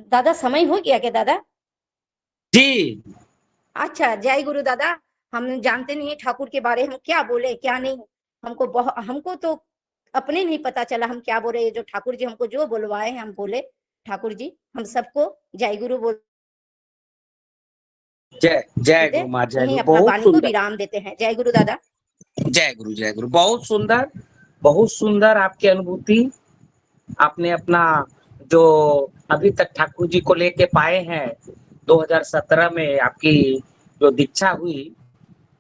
दादा समय हो गया क्या दादा? जी अच्छा, जय गुरु दादा। हम जानते नहीं ठाकुर के बारे हम क्या बोले क्या नहीं। हमको तो अपने नहीं पता चला हम क्या बोले। जो ठाकुर जी हमको जो बुलवाए हम बोले। ठाकुर जी हम सबको जय गुरु बोलते जय जय गुरु माँ, जय यही गुरु। अपना बहुत वाणी को सुंदर, विराम देते हैं। जय गुरु दादा। जय गुरु जय गुरु। बहुत सुंदर, बहुत सुंदर आपकी अनुभूति। आपने अपना जो अभी तक ठाकुर जी को लेके पाए हैं, 2017 में आपकी जो दीक्षा हुई,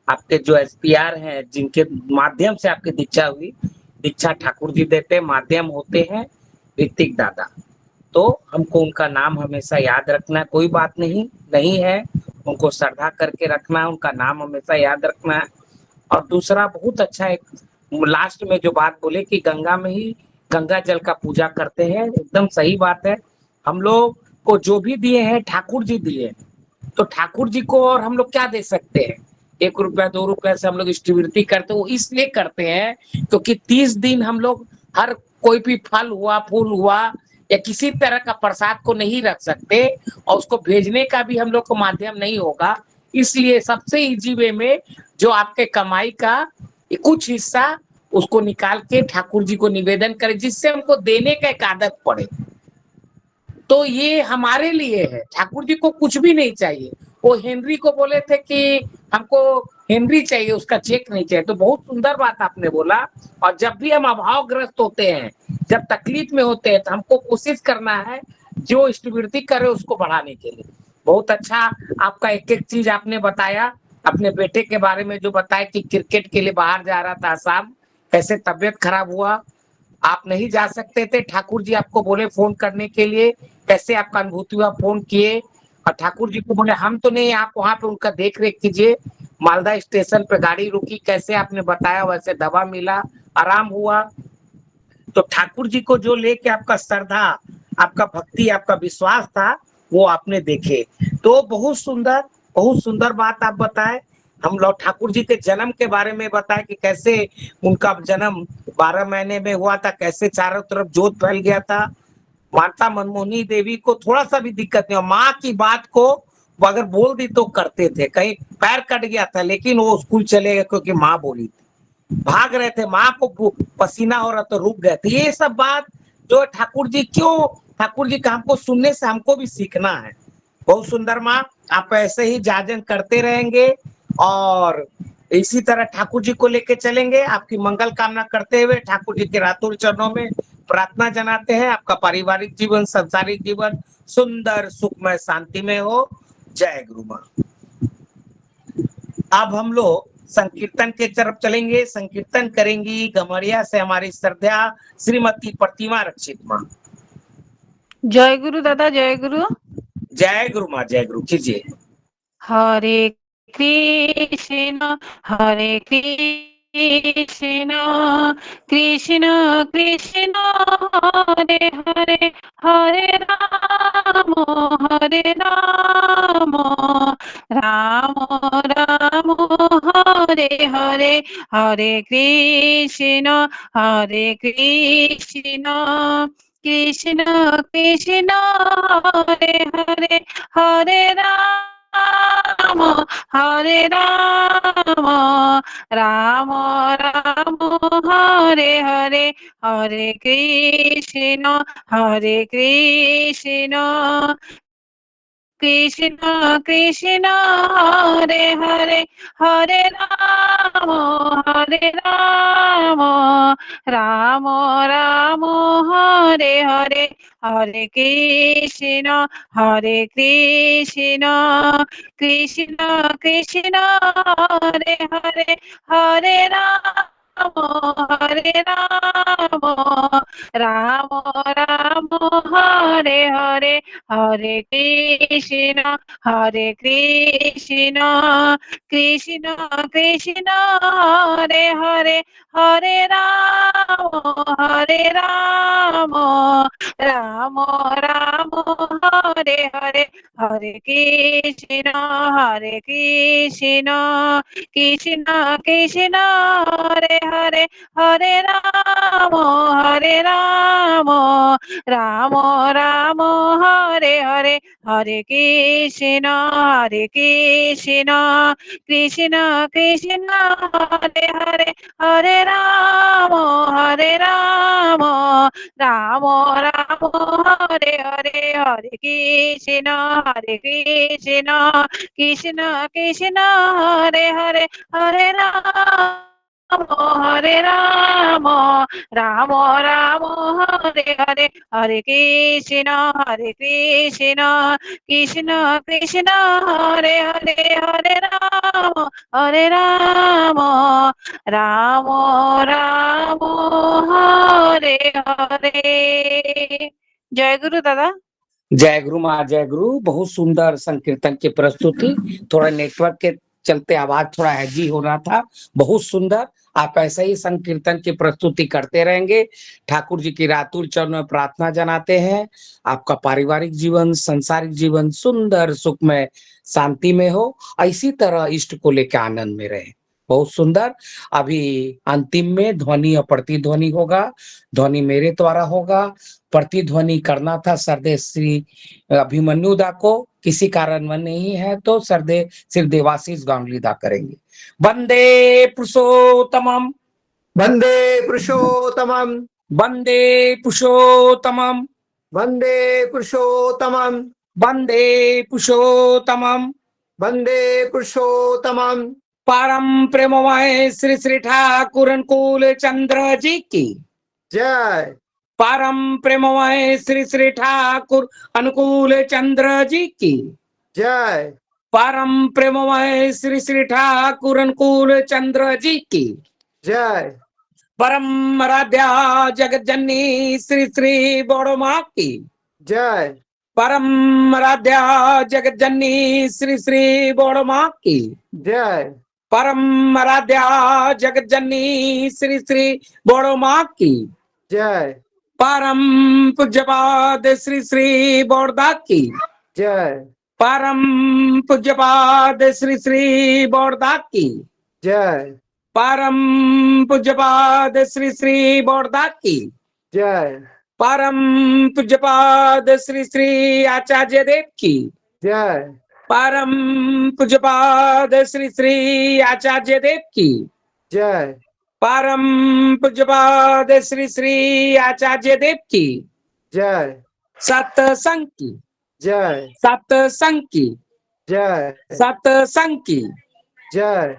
आपके जो एसपीआर हैं जिनके माध्यम से आपकी दीक्षा हुई, दीक्षा ठाकुर जी देते माध्यम होते हैं ऋतिक दादा। तो हमको उनका नाम हमेशा याद रखना, कोई बात नहीं नहीं है, उनको श्रद्धा करके रखना है, उनका नाम हमेशा याद रखना है। और दूसरा बहुत अच्छा एक लास्ट में जो बात बोले कि गंगा में ही गंगा जल का पूजा करते हैं, एकदम सही बात है। हम लोग को जो भी दिए हैं ठाकुर जी दिए, तो ठाकुर जी को और हम लोग क्या दे सकते हैं। 1 रुपया 2 रुपया से हम लोग इष्टवृत्ति करते हैं, वो इसलिए करते हैं क्योंकि 30 दिन हम लोग हर कोई भी फल हुआ, फूल हुआ या किसी तरह का प्रसाद को नहीं रख सकते और उसको भेजने का भी हम लोग को माध्यम नहीं होगा। इसलिए सबसे इजी वे में जो आपके कमाई का कुछ हिस्सा उसको निकाल के ठाकुर जी को निवेदन करें, जिससे हमको देने का एक आदत पड़े। तो ये हमारे लिए है, ठाकुर जी को कुछ भी नहीं चाहिए। वो हेनरी को बोले थे कि हमको हेनरी चाहिए, उसका चेक नहीं चाहिए। तो बहुत सुंदर बात आपने बोला। और जब भी हम अभावग्रस्त होते हैं, जब तकलीफ में होते हैं, तो हमको कोशिश करना है जो इष्टवृत्ति करे उसको बढ़ाने के लिए। बहुत अच्छा आपका एक एक चीज आपने बताया। अपने बेटे के बारे में जो बताया कि क्रिकेट के लिए बाहर जा रहा था आसाम, कैसे तबियत खराब हुआ, आप नहीं जा सकते थे, ठाकुर जी आपको बोले फोन करने के लिए, कैसे आपका अनुभूति हुआ, फोन किए और ठाकुर जी को बोले हम तो नहीं, आप वहां पे उनका देख रेख कीजिए। मालदा स्टेशन पे गाड़ी रुकी, कैसे आपने बताया वैसे दवा मिला, आराम हुआ। तो ठाकुर जी को जो लेके आपका श्रद्धा, आपका भक्ति, आपका विश्वास था, वो आपने देखे। तो बहुत सुंदर बात आप बताए। हम लोग ठाकुर जी के जन्म के बारे में बताए कि कैसे उनका जन्म 12 महीने में हुआ था, कैसे चारों तरफ जोत फैल गया था। माता मनमोहनी देवी को थोड़ा सा भी दिक्कत नहीं, माँ की बात को वो अगर बोल दी तो करते थे। कहीं पैर कट गया था लेकिन वो स्कूल चले गए क्योंकि माँ बोली थी। भाग रहे थे, माँ को पसीना हो रहा तो रुक गए थे। ये सब बात जो ठाकुर जी, क्यों ठाकुर जी का हमको सुनने से हमको भी सीखना है। बहुत सुंदर माँ, आप ऐसे ही जाजन करते रहेंगे और इसी तरह ठाकुर जी को लेके चलेंगे। आपकी मंगल कामना करते हुए ठाकुर जी के रातुल चरणों में प्रार्थना जनाते हैं, आपका पारिवारिक जीवन, सांसारिक जीवन सुंदर, सुखमय, शांतिमय हो। जय गुरु माँ। अब हम लोग संकीर्तन के तरफ चलेंगे। संकीर्तन करेंगी गमरिया से हमारी श्रद्धा श्रीमती प्रतिमा रक्षित माँ। जय गुरु दादा, जय गुरु। जय गुरु माँ, जय गुरु। कीजिए। हरे कृष्ण हरे कृष्ण कृष्ण कृष्ण हरे हरे हरे राम राम राम हरे हरे हरे कृष्ण कृष्ण कृष्ण हरे हरे हरे राम राम राम हरे हरे हरे कृष्ण कृष्ण कृष्ण हरे हरे हरे राम राम राम हरे हरे हरे कृष्ण कृष्ण कृष्ण हरे हरे हरे राम राम राम हरे हरे हरे कृष्ण कृष्ण कृष्ण हरे हरे हरे राम राम राम हरे हरे हरे कृष्ण कृष्ण कृष्ण हरे हरे हरे राम राम राम हरे हरे हरे कृष्ण कृष्ण कृष्ण हरे हरे हरे राम राम राम हरे हरे हरे कृष्ण कृष्ण कृष्ण हरे हरे हरे राम राम राम हरे हरे हरे कृष्ण कृष्ण कृष्ण हरे हरे हरे राम राम राम हरे हरे। जय गुरु दादा। जय गुरु माँ, जय गुरु। बहुत सुंदर संकीर्तन की प्रस्तुति। थोड़ा नेटवर्क के चलते आवाज थोड़ा हैजी हो रहा था। बहुत सुंदर। आप ऐसे ही संकीर्तन की प्रस्तुति करते रहेंगे। ठाकुर जी की रातुल चरण में प्रार्थना जनाते हैं आपका पारिवारिक जीवन, सांसारिक जीवन सुंदर सुखमय शांति में हो। इसी तरह इष्ट को लेकर आनंद में रहे। बहुत सुंदर। अभी अंतिम में ध्वनि और प्रतिध्वनि होगा। ध्वनि मेरे द्वारा होगा। प्रतिध्वनि करना था सरदे श्री अभिमन्यु दा को, किसी कारण वह नहीं है तो सरदे श्री देवाशीष गांगुली दा करेंगे। वंदे पुरुषोत्तमम, वंदे पुरुषोत्तमम, वंदे पुरुषोत्तमम, वंदे पुरुषोत्तमम, वंदे पुरुषोत्तमम, वंदे पुरुषोत्तमम। परम प्रेममय श्री श्री ठाकुर अनुकूल चंद्र जी की जय। परम प्रेममय श्री श्री ठाकुर अनुकूल चंद्र जी की जय। परम प्रेममय श्री श्री ठाकुर अनुकूल चंद्र जी की जय। परम आराध्या जगत जननी श्री श्री बड़ो माँ की जय। परम आराध्या जगत जननी श्री श्री बड़ो माँ की जय। परम आराध्या जगत जननी श्री श्री बड़ो माँ की जय। परम पूज्यपाद श्री श्री बड़दा की जय। परम पूज्यपाद श्री श्री बड़दा की जय। परम पूज्यपाद श्री श्री बड़दा की जय। परम पूज्यपाद श्री श्री आचार्य देव की जय। परम पूज्यपाद श्री श्री आचार्य देव की जय। परम पूज्यपाद श्री श्री आचार्य देव की जय। सत्संग की, जय। सत्संग की, जय। सत्संग की। जय।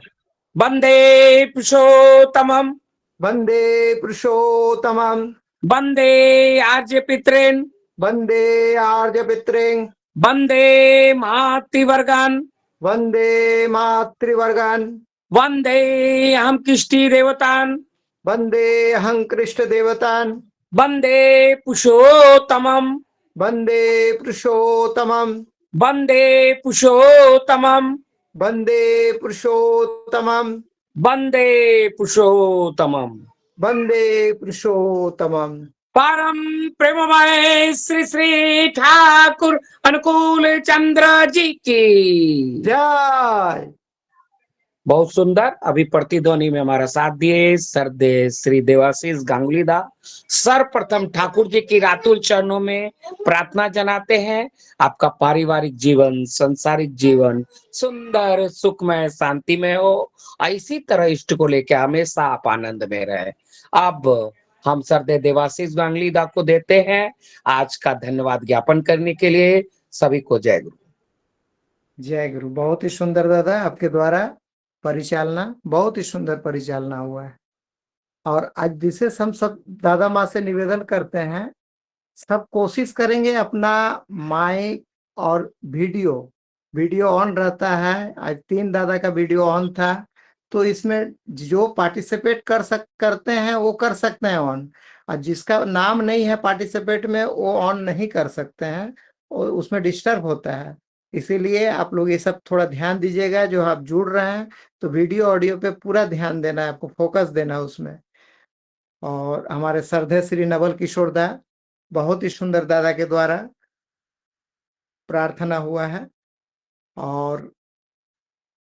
वंदे पुरुषोत्तमम, वंदे पुरुषोत्तमम, वंदे आर्य पितॄन्, वंदे आर्य पितॄन्, वंदे मातृवर्गान्, वंदे मातृवर्गान्, वंदे हम कृष्टि देवतान, वंदे अहं कृष्ण देवतान, वंदे पुरुषोत्तमम, वंदे पुरुषोत्तमम, वंदे पुरुषोत्तमम, वंदे पुरुषोत्तमम, वंदे पुरुषोत्तमम। वंदे पुरुषोत्तमम। परम प्रेममय श्री श्री ठाकुर अनुकूल चंद्र जी की जय। बहुत सुंदर। अभी प्रतिध्वनि में हमारा साथ दिए सरदे श्री देवाशीष गांगुली दा। सर्वप्रथम ठाकुर जी की रातुल चरणों में प्रार्थना जनाते हैं, आपका पारिवारिक जीवन, सांसारिक जीवन सुंदर, सुखमय, शांतिमय हो। इसी तरह इष्ट को लेकर हमेशा आप आनंद में रहे। अब हम सरदे देवाशीष गांगुली दा को देते हैं आज का धन्यवाद ज्ञापन करने के लिए। सभी को जय गुरु। जय गुरु। बहुत ही सुंदर दादा, आपके द्वारा परिचालना, बहुत ही सुंदर परिचालना हुआ है। और आज विशेष हम सब दादा माँ से निवेदन करते हैं, सब कोशिश करेंगे अपना माइक और वीडियो ऑन रहता है। आज 3 दादा का वीडियो ऑन था, तो इसमें जो पार्टिसिपेट करते हैं वो कर सकते हैं ऑन, और जिसका नाम नहीं है पार्टिसिपेट में वो ऑन नहीं कर सकते हैं, और उसमें डिस्टर्ब होता है। इसीलिए आप लोग ये सब थोड़ा ध्यान दीजिएगा। जो आप जुड़ रहे हैं तो वीडियो ऑडियो पे पूरा ध्यान देना है, आपको फोकस देना है उसमें। और हमारे सरधे श्री नवल किशोर दा, बहुत ही सुंदर दादा के द्वारा प्रार्थना हुआ है। और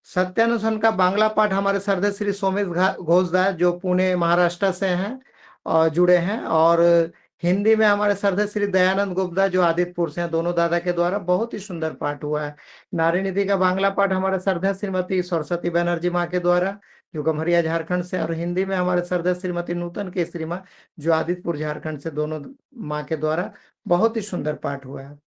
सत्यानुसन का बांग्ला पाठ हमारे सरदे श्री सोमेश घोषदास जो पुणे महाराष्ट्र से हैं और जुड़े हैं। और हिंदी में हमारे सरदे श्री दयानंद गुप्ता जो आदित्यपुर से हैं, दोनों दादा के द्वारा बहुत ही सुंदर पाठ हुआ है। नारी निधि का बांग्ला पाठ हमारे सरदे श्रीमती सरस्वती बनर्जी माँ के द्वारा जो गम्हरिया झारखंड से, और हिंदी में हमारे सरदे श्रीमती नूतन केसरी माँ जो आदित्यपुर झारखंड से, दोनों माँ के द्वारा बहुत ही सुंदर पाठ हुआ है।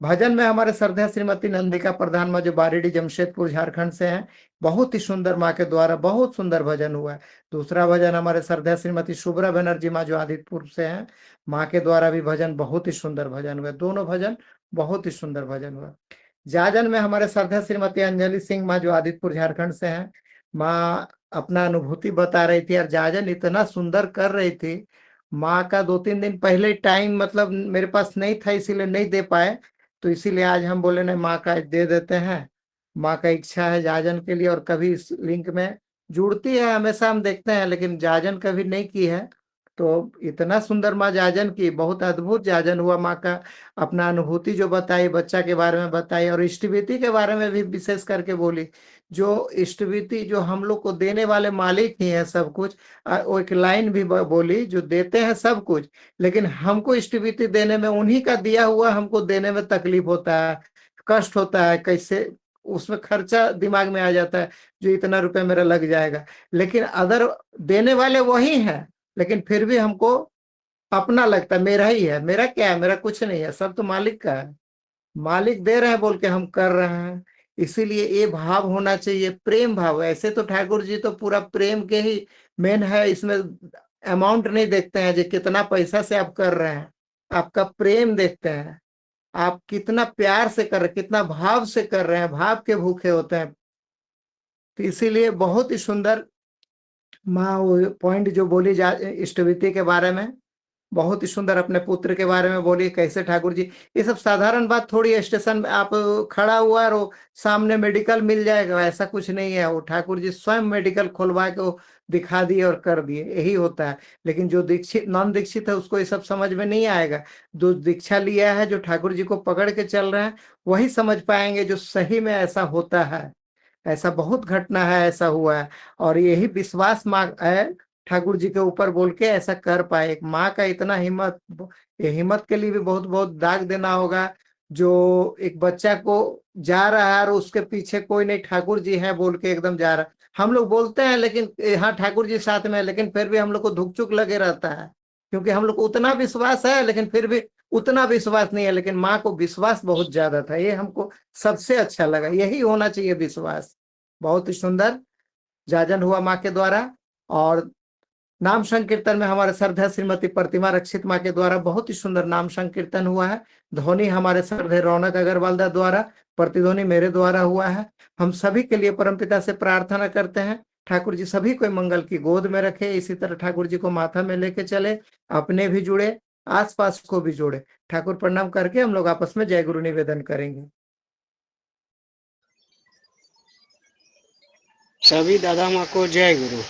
भजन में हमारे सरधा श्रीमती नंदिका प्रधान माँ जो बारीडी जमशेदपुर झारखंड से हैं, बहुत ही सुंदर माँ के द्वारा बहुत सुंदर भजन हुआ है। दूसरा भजन हमारे सरधा श्रीमती शुभ्रा बनर्जी माँ जो आदित्यपुर से हैं, माँ के द्वारा भी भजन बहुत ही सुंदर भजन हुआ। दोनों भजन बहुत ही सुंदर भजन हुआ। जाजन में हमारे सरधा श्रीमती अंजलि सिंह माँ जो आदित्यपुर झारखंड से हैं, माँ अपना अनुभूति बता रही थी और जाजन इतना सुंदर कर रही थी। माँ का 2-3 दिन पहले टाइम मतलब मेरे पास नहीं था, इसीलिए नहीं दे पाए, तो इसीलिए आज हम बोले नहीं माँ का दे देते हैं। माँ का इच्छा है जाजन के लिए, और कभी इस लिंक में जुड़ती है हमेशा, हम देखते हैं, लेकिन जाजन कभी नहीं की है। तो इतना सुंदर माँ जाजन की, बहुत अद्भुत जाजन हुआ। माँ का अपना अनुभूति जो बताई, बच्चा के बारे में बताई, और इष्टविधि के बारे में भी विशेष करके बोली। जो इष्टविधि जो हम लोग को देने वाले मालिक ही है सब कुछ। वो एक लाइन भी बोली, जो देते हैं सब कुछ, लेकिन हमको इष्टविधि देने में, उन्हीं का दिया हुआ हमको देने में तकलीफ होता है, कष्ट होता है, कैसे उसमें खर्चा दिमाग में आ जाता है, जो इतना रुपए मेरा लग जाएगा। लेकिन अदर देने वाले वही हैं, लेकिन फिर भी हमको अपना लगता है, मेरा ही है, मेरा क्या है, मेरा कुछ नहीं है, सब तो मालिक का है। मालिक दे रहे हैं बोल के हम कर रहे हैं। इसीलिए ये भाव होना चाहिए, प्रेम भाव। ऐसे तो ठाकुर जी तो पूरा प्रेम के ही मेन है, इसमें अमाउंट नहीं देखते हैं जो कितना पैसा से आप कर रहे हैं, आपका प्रेम देखते हैं, आप कितना प्यार से कर रहे हैं, कितना भाव से कर रहे हैं, भाव के भूखे होते हैं। तो इसीलिए बहुत ही सुंदर माँ वो पॉइंट जो बोली जा इष्टविधि के बारे में, बहुत ही सुंदर अपने पुत्र के बारे में बोली, कैसे ठाकुर जी, ये सब साधारण बात थोड़ी। स्टेशन में आप खड़ा हुआ और वो सामने मेडिकल मिल जाएगा, ऐसा कुछ नहीं है। वो ठाकुर जी स्वयं मेडिकल खुलवा के वो दिखा दिए और कर दिए, यही होता है। लेकिन जो दीक्षित नॉन दीक्षित है उसको ये सब समझ में नहीं आएगा। जो दीक्षा लिया है, जो ठाकुर जी को पकड़ के चल रहे हैं, वही समझ पाएंगे जो सही में ऐसा होता है। ऐसा बहुत घटना है, ऐसा हुआ है, और यही विश्वास माँ है ठाकुर जी के ऊपर बोल के ऐसा कर पाए। एक माँ का इतना हिम्मत, ये हिम्मत के लिए भी बहुत बहुत दाग देना होगा। जो एक बच्चा को जा रहा है और उसके पीछे कोई नहीं, ठाकुर जी है बोल के एकदम जा रहा है। हम लोग बोलते हैं लेकिन हाँ ठाकुर जी साथ में है, लेकिन फिर भी हम लोग को धुकचुक लगे रहता है, क्योंकि हम लोग को उतना विश्वास है, लेकिन फिर भी उतना विश्वास नहीं है। लेकिन माँ को विश्वास बहुत ज्यादा था, ये हमको सबसे अच्छा लगा। यही होना चाहिए विश्वास। बहुत ही सुंदर जाजन हुआ माँ के द्वारा। और नाम संकीर्तन में हमारे श्रद्धा श्रीमती प्रतिमा रक्षित माँ के द्वारा बहुत ही सुंदर नाम संकीर्तन हुआ है। ध्वनि हमारे श्रद्धेय रौनक अग्रवाल द्वारा, प्रतिध्वनि मेरे द्वारा हुआ है। हम सभी के लिए परमपिता से प्रार्थना करते हैं ठाकुर जी सभी को मंगल की गोद में रखे, इसी तरह ठाकुर जी को माथा में लेके चले, अपने भी जुड़े, आसपास को भी जोड़े। ठाकुर प्रणाम करके हम लोग आपस में जय गुरु निवेदन करेंगे। सभी दादा माँ को जय गुरु।